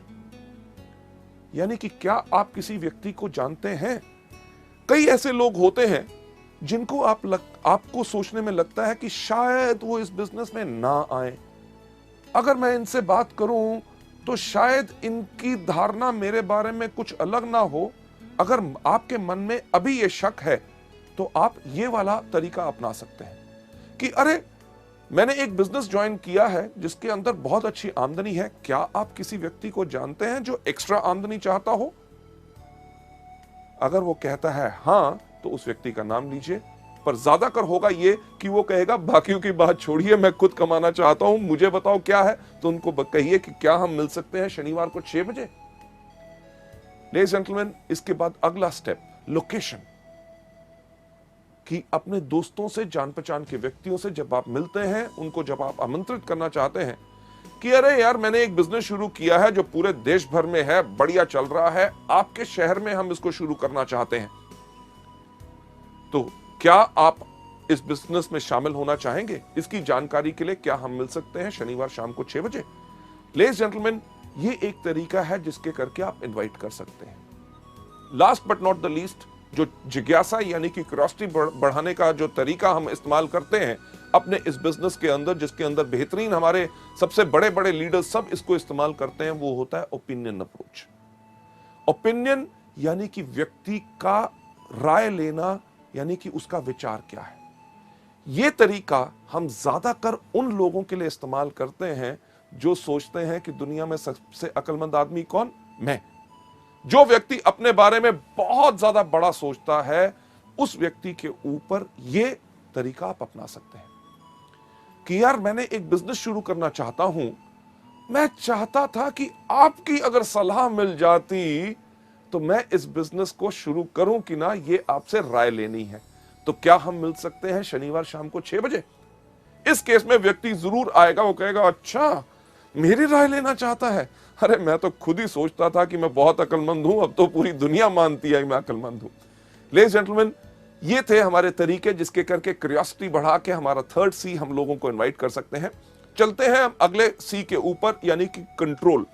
A: यानी कि क्या आप किसी व्यक्ति को जानते हैं। कई ऐसे लोग होते हैं जिनको आपको सोचने में लगता है कि शायद वो इस बिजनेस में ना आए। अगर मैं इनसे बात करूं तो शायद इनकी धारणा मेरे बारे में कुछ अलग ना हो। अगर आपके मन में अभी ये शक है तो आप ये वाला तरीका अपना सकते हैं कि अरे मैंने एक बिजनेस ज्वाइन किया है जिसके अंदर बहुत अच्छी आमदनी है। क्या आप किसी व्यक्ति को जानते हैं जो एक्स्ट्रा आमदनी चाहता हो? अगर वो कहता है हां, तो उस व्यक्ति का नाम लीजिए। पर ज्यादातर होगा ये कि वो कहेगा बाकियों की बात छोड़िए, मैं खुद कमाना चाहता हूं, मुझे बताओ क्या है। तो उनको कहिए कि क्या हम मिल सकते हैं शनिवार को 6 बजे। लेडीज जेंटलमैन, इसके बाद अगला स्टेप लोकेशन, कि अपने दोस्तों से, जान पहचान के व्यक्तियों से जब आप मिलते हैं, उनको जब आप आमंत्रित करना चाहते हैं कि अरे यार मैंने एक बिजनेस शुरू किया है जो पूरे देश भर में है, बढ़िया चल रहा है, आपके शहर में हम इसको शुरू करना चाहते हैं, तो क्या आप इस बिजनेस में शामिल होना चाहेंगे? इसकी जानकारी के लिए क्या हम मिल सकते हैं शनिवार शाम को 6 बजे? लेडीज जेंटलमैन, ये एक तरीका है जिसके करके आप इनवाइट कर सकते हैं। Last but not the least, जो जिज्ञासा यानी कि क्यूरियोसिटी बढ़ाने का जो तरीका हम इस्तेमाल करते हैं अपने इस बिजनेस के अंदर, जिसके अंदर बेहतरीन हमारे सबसे बड़े बड़े लीडर्स सब इसको इस्तेमाल करते हैं, वो होता है ओपिनियन अप्रोच। ओपिनियन यानी कि व्यक्ति का राय लेना, यानी कि उसका विचार क्या है। यह तरीका हम ज्यादातर उन लोगों के लिए इस्तेमाल करते हैं जो सोचते हैं कि दुनिया में सबसे अक्लमंद आदमी कौन? मैं। जो व्यक्ति अपने बारे में बहुत ज्यादा बड़ा सोचता है, उस व्यक्ति के ऊपर यह तरीका आप अपना सकते हैं कि यार मैंने एक बिजनेस शुरू करना चाहता हूं, मैं चाहता था कि आपकी अगर सलाह मिल जाती तो मैं इस बिजनेस को शुरू करूं कि ना, ये आपसे राय लेनी है। तो क्या हम मिल सकते हैं शनिवार शाम को 6 बजे? इस केस में व्यक्ति जरूर आएगा, वो कहेगा अच्छा मेरी राय लेना चाहता है, अरे मैं तो खुद ही सोचता था कि मैं बहुत अक्लमंद हूं, अब तो पूरी दुनिया मानती है कि मैं अक्लमंद हूं। लेडीज जेंटलमैन, ये थे हमारे तरीके जिसके करके क्यूरियोसिटी बढ़ा के हमारा थर्ड सी हम लोगों को इनवाइट कर सकते हैं। चलते हैं हम अगले सी के ऊपर, यानी कि कंट्रोल।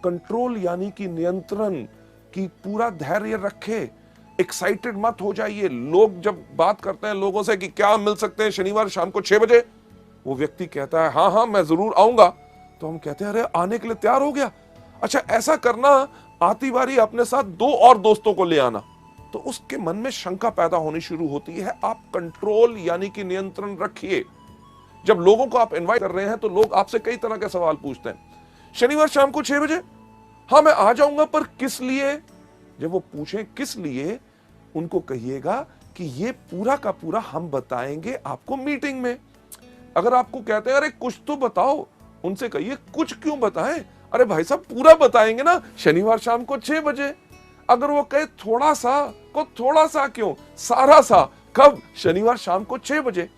A: कंट्रोल यानी कि नियंत्रण, की पूरा धैर्य रखे, एक्साइटेड मत हो जाइए। लोग जब बात करते हैं लोगों से कि क्या मिल सकते हैं शनिवार शाम को 6 बजे, वो व्यक्ति कहता है हाँ हाँ मैं जरूर आऊंगा, तो हम कहते हैं अरे आने के लिए तैयार हो गया, अच्छा ऐसा करना, आती बारी अपने साथ 2 और दोस्तों को ले आना। तो उसके मन में शंका पैदा होनी शुरू होती है। आप कंट्रोल यानी कि नियंत्रण रखिए। जब लोगों को आप इनवाइट कर रहे हैं तो लोग आपसे कई तरह के सवाल पूछते हैं, शनिवार शाम को 6 बजे, हाँ मैं आ जाऊंगा, पर किस लिए? जब वो पूछें किस लिए, उनको कहिएगा कि ये पूरा का पूरा हम बताएंगे आपको मीटिंग में। अगर आपको कहते हैं अरे कुछ तो बताओ, उनसे कहिए कुछ क्यों बताएं, अरे भाई साहब पूरा बताएंगे ना शनिवार शाम को 6 बजे। अगर वो कहे थोड़ा सा, को थोड़ा सा क्यों, सारा सा, कब? शनिवार शाम को 6 बजे।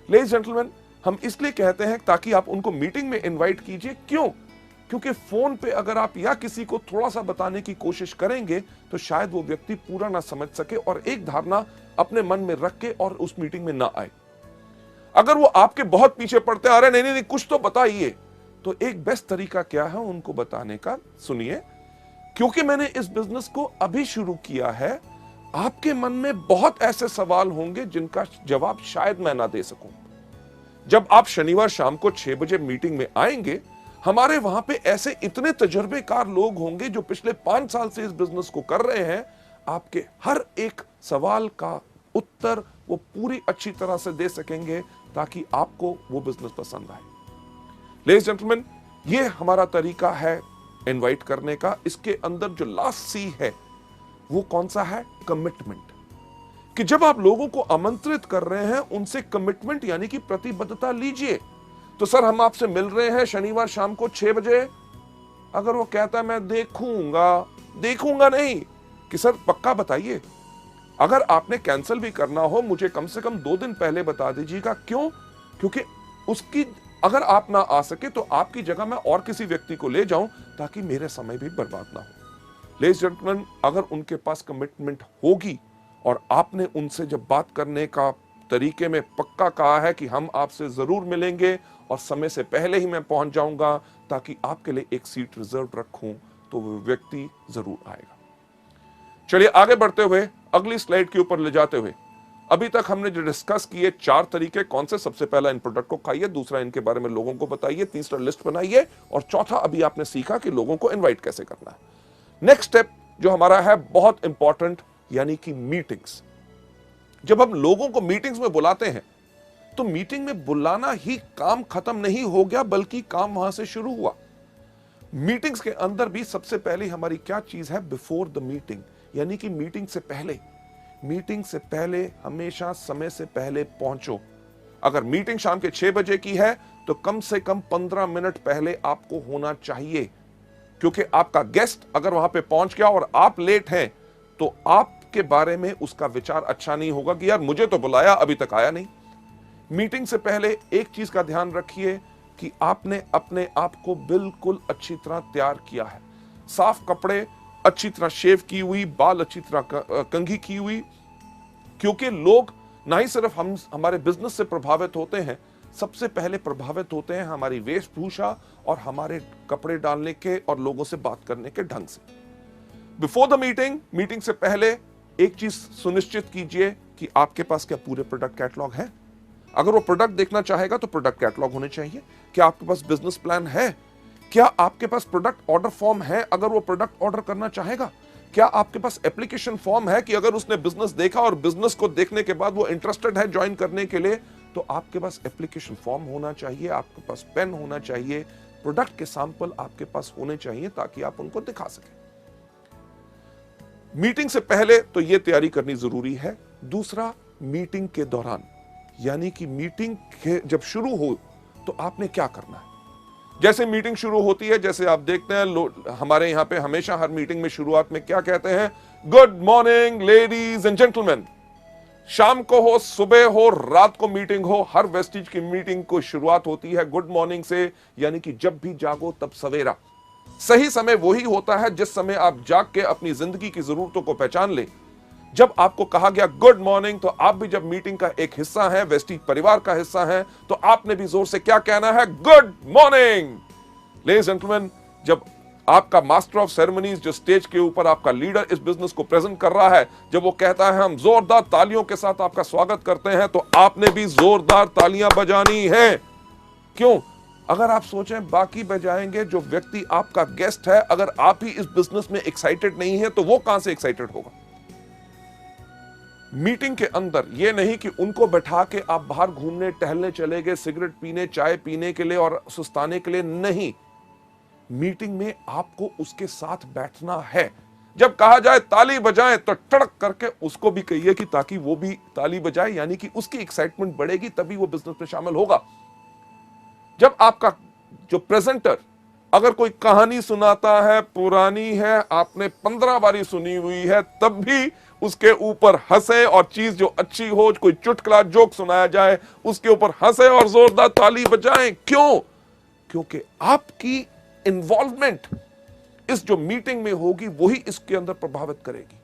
A: लेडीज जेंटलमैन, हम इसलिए कहते हैं ताकि आप उनको मीटिंग में इनवाइट कीजिए। क्यों? क्योंकि फोन पे अगर आप या किसी को थोड़ा सा बताने की कोशिश करेंगे तो शायद वो व्यक्ति पूरा ना समझ सके और एक धारणा अपने मन में रख के और उस मीटिंग में ना आए। अगर वो आपके बहुत पीछे पड़ते हैं, अरे नहीं नहीं कुछ तो बताइए, तो एक बेस्ट तरीका क्या है उनको बताने का? सुनिए, क्योंकि मैंने इस बिजनेस को अभी शुरू किया है, आपके मन में बहुत ऐसे सवाल होंगे जिनका जवाब शायद मैं ना दे सकूं। जब आप शनिवार शाम को 6 बजे मीटिंग में आएंगे, हमारे वहां पे ऐसे इतने तजर्बेकार लोग होंगे जो पिछले 5 साल से इस बिजनेस को कर रहे हैं। आपके हर एक सवाल का उत्तर वो पूरी अच्छी तरह से दे सकेंगे ताकि आपको वो बिजनेस पसंद आए। लेडीज जेंटलमैन, ये हमारा तरीका है इनवाइट करने का। इसके अंदर जो लास्ट सी है वो कौन सा है? कमिटमेंट। कि जब आप लोगों को आमंत्रित कर रहे हैं, उनसे कमिटमेंट यानी कि प्रतिबद्धता लीजिए। तो सर हम आपसे मिल रहे हैं शनिवार शाम को 6 बजे। अगर वो कहता है मैं देखूंगा नहीं, कि सर पक्का बताइए। अगर आपने कैंसिल भी करना हो, मुझे कम से कम 2 दिन पहले बता दीजिएगा। क्यों? क्योंकि उसकी अगर आप ना आ सके तो आपकी जगह मैं और किसी व्यक्ति को ले जाऊं ताकि मेरे समय भी बर्बाद ना हो। लेडीज जेंटलमैन, अगर उनके पास कमिटमेंट होगी और आपने उनसे जब बात करने का तरीके में पक्का कहा है कि हम आपसे जरूर मिलेंगे और समय से पहले ही मैं पहुंच जाऊंगा ताकि आपके लिए एक सीट रिजर्व रखूं, तो वो व्यक्ति जरूर आएगा। चलिए आगे बढ़ते हुए अगली स्लाइड के ऊपर ले जाते हुए, अभी तक हमने जो डिस्कस किए 4 तरीके कौन से? सबसे पहला इन प्रोडक्ट को खाइए, दूसरा इनके बारे में लोगों को बताइए, तीसरा लिस्ट बनाइए, और चौथा अभी आपने सीखा कि लोगों को इनवाइट कैसे करना है। नेक्स्ट स्टेप जो हमारा है बहुत इंपॉर्टेंट, यानी कि मीटिंग्स। जब हम लोगों को मीटिंग्स में बुलाते हैं, तो मीटिंग में बुलाना ही काम खत्म नहीं हो गया, बल्कि काम वहां से शुरू हुआ। मीटिंग्स के अंदर भी सबसे पहले हमारी क्या चीज है? बिफोर द मीटिंग, यानी कि मीटिंग से पहले। मीटिंग से पहले हमेशा समय से पहले पहुंचो। अगर मीटिंग शाम के 6 बजे की है तो कम से कम 15 मिनट पहले आपको होना चाहिए, क्योंकि आपका गेस्ट अगर वहां पे पहुंच गया और आप लेट हैं तो आपके बारे में उसका विचार अच्छा नहीं होगा कि यार मुझे तो बुलाया, अभी तक आया नहीं। मीटिंग से पहले एक चीज का ध्यान रखिए कि आपने अपने आप को बिल्कुल अच्छी तरह तैयार किया है। साफ कपड़े, अच्छी तरह शेव की हुई, बाल अच्छी तरह कंघी की हुई, क्योंकि लोग ना ही सिर्फ हमारे बिजनेस से प्रभावित होते हैं, सबसे पहले प्रभावित होते हैं हमारी वेशभूषा और हमारे कपड़े डालने के और लोगों से बात करने के ढंग से। बिफोर द मीटिंग, मीटिंग से पहले एक चीज सुनिश्चित कीजिए कि आपके पास क्या पूरे प्रोडक्ट कैटलॉग है। अगर वो प्रोडक्ट देखना चाहेगा तो प्रोडक्ट कैटलॉग होने चाहिए। क्या आपके पास बिजनेस प्लान है? क्या आपके पास प्रोडक्ट ऑर्डर फॉर्म है अगर वो प्रोडक्ट ऑर्डर करना चाहेगा? क्या आपके पास एप्लीकेशन फॉर्म है कि अगर उसने बिजनेस देखा और बिजनेस को देखने के बाद वो इंटरेस्टेड है ज्वाइन करने के लिए, तो आपके पास एप्लीकेशन फॉर्म होना चाहिए, आपके पास पेन होना चाहिए, प्रोडक्ट के सैंपल आपके पास होने चाहिए ताकि आप उनको दिखा सकें। मीटिंग से पहले तो यह तैयारी करनी जरूरी है। दूसरा, मीटिंग के दौरान, यानी कि मीटिंग जब शुरू हो तो आपने क्या करना है। जैसे मीटिंग शुरू होती है, जैसे आप देखते हैं हमारे यहां पे हमेशा हर मीटिंग में शुरुआत में क्या कहते हैं? Good morning ladies and gentleman. शाम को हो, सुबह हो, रात को मीटिंग हो, हर वेस्टिज की मीटिंग को शुरुआत होती है गुड मॉर्निंग से, यानी कि जब भी जागो तब सवेरा। सही समय वही होता है जिस समय आप जाग के अपनी जिंदगी की जरूरतों को पहचान ले। जब आपको कहा गया गुड मॉर्निंग, तो आप भी जब मीटिंग का एक हिस्सा है, वेस्टिज परिवार का हिस्सा है, तो आपने भी जोर से क्या कहना है? Good morning. Ladies and gentleman, जब आपका मास्टर ऑफ सेरेमनीज, जो स्टेज के ऊपर आपका लीडर इस बिजनेस को प्रेजेंट कर रहा है, जब वो कहता है हम जोरदार तालियों के साथ आपका स्वागत करते हैं, तो आपने भी जोरदार तालियां बजानी है। क्यों? अगर आप सोचें बाकी बजाएंगे, जो व्यक्ति आपका गेस्ट है, अगर आप ही इस बिजनेस में एक्साइटेड नहीं है तो वो कहां से एक्साइटेड होगा? मीटिंग के अंदर यह नहीं कि उनको बैठा के आप बाहर घूमने टहलने चले गए, सिगरेट पीने, चाय पीने के लिए और सुस्ताने के लिए नहीं। मीटिंग में आपको उसके साथ बैठना है। जब कहा जाए ताली बजाएं तो टड़क करके उसको भी कहिए कि ताकि वो भी ताली बजाए, यानी कि उसकी एक्साइटमेंट बढ़ेगी, तभी वो बिजनेस में शामिल होगा। जब आपका जो प्रेजेंटर अगर कोई कहानी सुनाता है, पुरानी है, आपने 15 बारी सुनी हुई है, तब भी उसके ऊपर हंसे, और चीज जो अच्छी हो, कोई चुटकुला जोक सुनाया जाए, उसके ऊपर हंसे और जोरदार ताली बजाएं। क्यों? क्योंकि आपकी इन्वॉल्वमेंट इस जो मीटिंग में होगी वही इसके अंदर प्रभावित करेगी।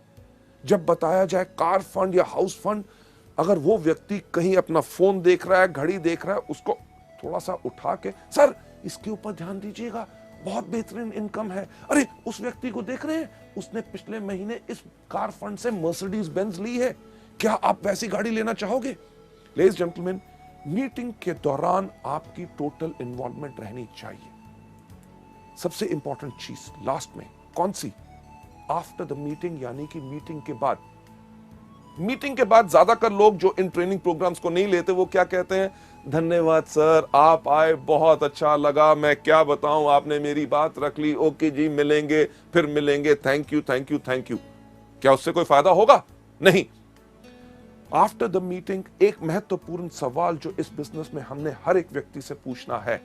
A: जब बताया जाए कार फंड या हाउस फंड, अगर वो व्यक्ति कहीं अपना फोन देख रहा है, घड़ी देख रहा है, उसको थोड़ा सा उठा के, सर इसके ऊपर ध्यान दीजिएगा, बहुत बेहतरीन इनकम है। अरे उस व्यक्ति को देख रहे हैं, उसने पिछले महीने इस कार फंड से मर्सिडीज बेंज ली है, क्या आप वैसी गाड़ी लेना चाहोगे? लेडीज जेंटलमैन, मीटिंग के दौरान आपकी टोटल इन्वॉल्वमेंट रहनी चाहिए। सबसे इंपॉर्टेंट चीज लास्ट में कौन सी? आफ्टर द मीटिंग, यानी कि मीटिंग के बाद। मीटिंग के बाद ज्यादातर लोग जो इन ट्रेनिंग प्रोग्राम्स को नहीं लेते, वो क्या कहते हैं? धन्यवाद सर, आप आए, बहुत अच्छा लगा, मैं क्या बताऊं, आपने मेरी बात रख ली, ओके जी, मिलेंगे, फिर मिलेंगे, thank you thank you thank you. क्या उससे कोई फायदा होगा? नहीं। आफ्टर द मीटिंग एक महत्वपूर्ण सवाल जो इस बिजनेस में हमने हर एक व्यक्ति से पूछना है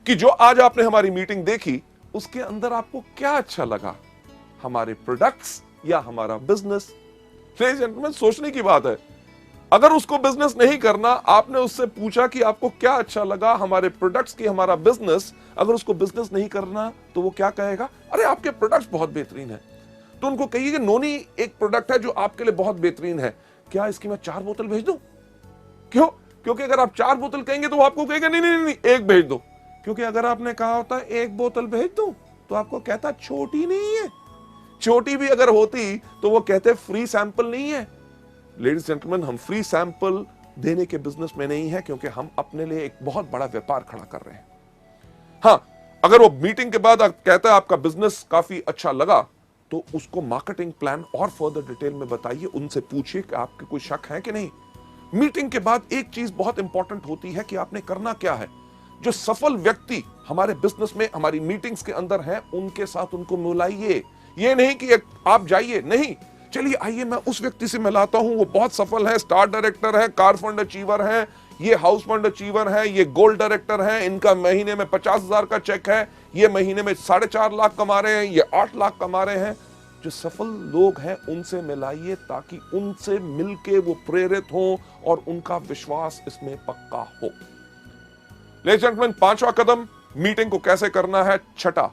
A: कि जो आज आपने हमारी मीटिंग देखी, उसके अंदर आपको क्या अच्छा लगा, हमारे प्रोडक्ट्स या हमारा बिजनेस? लेडीज एंड जेंटलमैन, सोचने की बात है। अगर उसको बिजनेस नहीं करना, आपने उससे पूछा कि आपको क्या अच्छा लगा, हमारे प्रोडक्ट्स की, हमारा बिजनेस, अगर उसको बिजनेस नहीं करना तो वो क्या कहेगा? अरे आपके प्रोडक्ट्स बहुत बेहतरीन है। तो उनको कहिए कि नोनी एक प्रोडक्ट है जो आपके लिए बहुत बेहतरीन है, क्या इसकी मैं 4 बोतल भेज दूं? क्यों? क्योंकि अगर आप 4 बोतल कहेंगे तो वो आपको कहेगा नहीं नहीं नहीं, 1 भेज दो। क्योंकि अगर आपने कहा होता 1 बोतल भेज दो, तो आपको कहता छोटी नहीं है। छोटी भी अगर होती तो वो कहते फ्री सैंपल नहीं है। लेडीज जेंटलमैन, हम फ्री सैंपल देने के बिजनेस में नहीं है, क्योंकि हम अपने लिए एक बहुत बड़ा व्यापार खड़ा कर रहे हैं। हां, अगर वो मीटिंग के बाद कहता है आपका बिजनेस काफी अच्छा लगा, तो उसको मार्केटिंग प्लान और फर्दर डिटेल में बताइए, उनसे पूछिए कि आपके कोई शक है कि नहीं। मीटिंग के बाद एक चीज बहुत इंपॉर्टेंट होती है कि आपने करना क्या है। जो सफल व्यक्ति हमारे बिजनेस में हमारी मीटिंग्स के अंदर हैं, उनके साथ उनको मिलाइए। ये नहीं कि आप जाइए, नहीं, चलिए आइए मैं उस व्यक्ति से मिलाता हूं, वो बहुत सफल है, स्टार डायरेक्टर है, कार फंड अचीवर है, ये हाउस फंड अचीवर है, ये गोल्ड डायरेक्टर है, इनका महीने में 50,000 का चेक है, ये महीने में 4.5 लाख कमा रहे हैं, ये 8 लाख कमा रहे हैं। जो सफल लोग हैं उनसे मिलाइए, ताकि उनसे मिलके वो प्रेरित हो और उनका विश्वास इसमें पक्का हो। लेडीज एंड जेंटलमैन, 5वां कदम मीटिंग को कैसे करना है। छठा,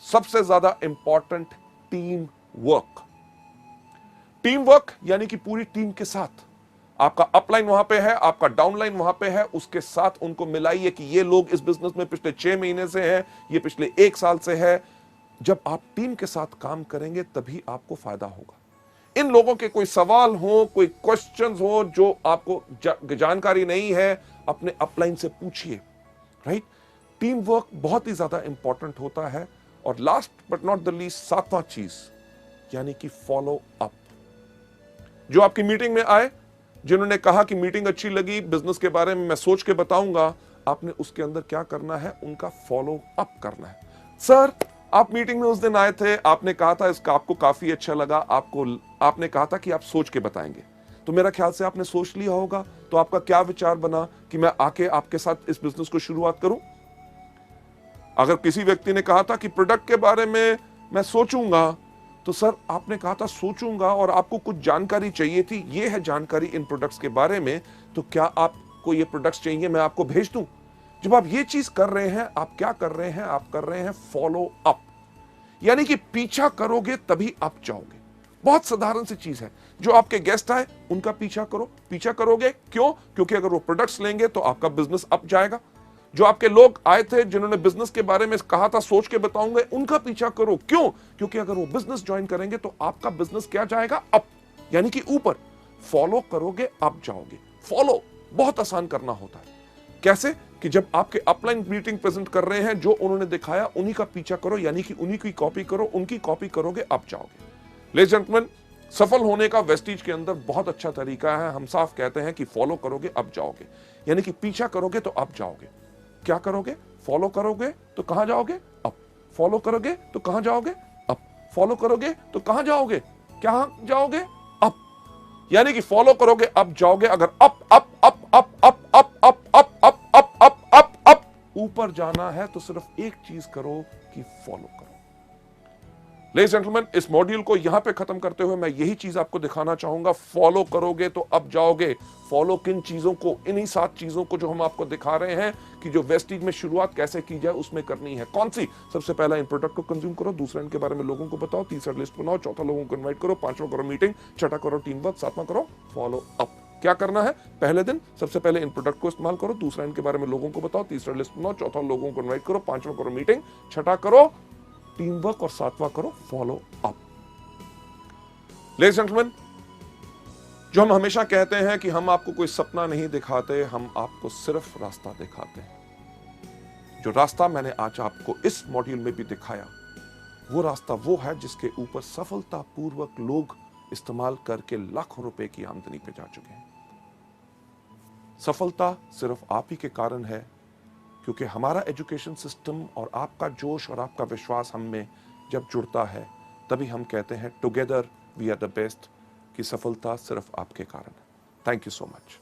A: सबसे ज्यादा important, team work. Team work यानी कि पूरी टीम के साथ, आपका अपलाइन वहां पे है, आपका डाउनलाइन वहां पे है, उसके साथ उनको मिलाइए कि ये लोग इस बिजनेस में पिछले 6 महीने से हैं, ये पिछले 1 साल से है। जब आप टीम के साथ काम करेंगे तभी आपको फायदा होगा। इन लोगों के कोई सवाल हो, कोई क्वेश्चंस हो जो आपको जानकारी नहीं है, अपने अपलाइन से पूछिए, राइट। टीम वर्क बहुत ही ज्यादा इंपॉर्टेंट होता है। और last but not the least, 7वां चीज यानी कि फॉलो अप। जो आपकी मीटिंग में आए, जिन्होंने कहा कि मीटिंग अच्छी लगी, बिजनेस के बारे में मैं सोच के बताऊंगा, आपने उसके अंदर क्या करना है, उनका फॉलो अप करना है। सर, आप मीटिंग में उस दिन आए थे, आपने कहा था इसका आपको काफी अच्छा लगा, आपने कहा था कि आप सोच के बताएंगे, तो मेरा ख्याल से आपने सोच लिया होगा। तो आपका क्या विचार बना कि मैं आके आपके साथ इस बिजनेस को शुरुआत करूं? अगर किसी व्यक्ति ने कहा था कि प्रोडक्ट के बारे में मैं सोचूंगा, तो सर आपने कहा था सोचूंगा और आपको कुछ जानकारी चाहिए थी, ये है जानकारी इन प्रोडक्ट्स के बारे में, तो क्या आपको ये प्रोडक्ट्स चाहिए, मैं आपको भेज दूं? जब आप ये चीज कर रहे हैं, आप क्या कर रहे हैं, आप कर रहे हैं फॉलो अप, यानी कि पीछा करोगे तभी आप जाओगे। बहुत साधारण सी चीज है। जो आपके गेस्ट आए उनका पीछा करो। पीछा करोगे क्यों? क्योंकि अगर वो प्रोडक्ट्स लेंगे तो आपका बिजनेस अप जाएगा। जो आपके लोग आए थे जिन्होंने बिजनेस के बारे में कहा था सोच के बताऊंगा, उनका पीछा करो। क्यों? क्योंकि अगर वो बिजनेस ज्वाइन करेंगे तो आपका बिजनेस क्या जाएगा? अप, यानी कि ऊपर। फॉलो करोगे अप जाओगे। फॉलो बहुत आसान करना होता है। कैसे? कि जब आपके अपलाइन मीटिंग प्रेजेंट कर रहे हैं, जो उन्होंने दिखाया उन्हीं का पीछा करो, यानी कि उन्हीं की कॉपी करो, उनकी कॉपी करोगे अप जाओगे। लेडीज एंड जेंटलमैन, सफल होने का वेस्टीज के अंदर बहुत अच्छा तरीका है। हम साफ कहते हैं कि फॉलो करोगे अप जाओगे, यानी कि पीछा करोगे तो अप जाओगे। क्या करोगे? फॉलो करोगे तो कहां जाओगे? अप। फॉलो करोगे तो कहां जाओगे? अप। फॉलो करोगे तो कहां जाओगे? क्या जाओगे? अप। यानी कि फॉलो करोगे अप जाओगे। अगर up up up up up up up up up up up up up ऊपर जाना है तो सिर्फ एक चीज करो कि फॉलो करो। लेडीज एंड जेंटलमैन, इस मॉड्यूल को यहां पे खत्म करते हुए मैं यही चीज आपको दिखाना चाहूंगा। फॉलो करोगे तो अब जाओगे। फॉलो किन चीजों को? इन्हीं 7 चीजों को जो हम आपको दिखा रहे हैं कि जो वेस्टीज में शुरुआत कैसे की जाए, उसमें करनी है। कौन सी? सबसे पहला, इन प्रोडक्ट को कंज्यूम करो। दूसरा, इनके बारे में लोगों को बताओ। तीसरा, लिस्ट बनाओ। चौथा, लोगों को इन्वाइट करो। 5वां, करो मीटिंग। छठा, करो टीम वर्क। 7वां, करो फॉलो अप। क्या करना है? पहले दिन सबसे पहले इन प्रोडक्ट को इस्तेमाल करो। दूसरा, इनके बारे में लोगों को बताओ। तीसरा, लिस्ट बनाओ। चौथा, लोगों को इन्वाइट करो। 5वां, करो मीटिंग। छठा, करो टीम वर्क। और 7वां, करो follow up. Ladies and gentleman, जो हम हमेशा कहते हैं कि हम आपको कोई सपना नहीं दिखाते, हम आपको सिर्फ रास्ता दिखाते हैं। जो रास्ता मैंने आज आपको इस मॉड्यूल में भी दिखाया, वो रास्ता वो है जिसके ऊपर सफलतापूर्वक लोग इस्तेमाल करके लाखों रुपए की आमदनी पे जा चुके हैं। सफलता सिर्फ आप ही के कारण है, क्योंकि हमारा एजुकेशन सिस्टम और आपका जोश और आपका विश्वास हम में जब जुड़ता है, तभी हम कहते हैं together we are the best, कि सफलता सिर्फ आपके कारण है। Thank you so much.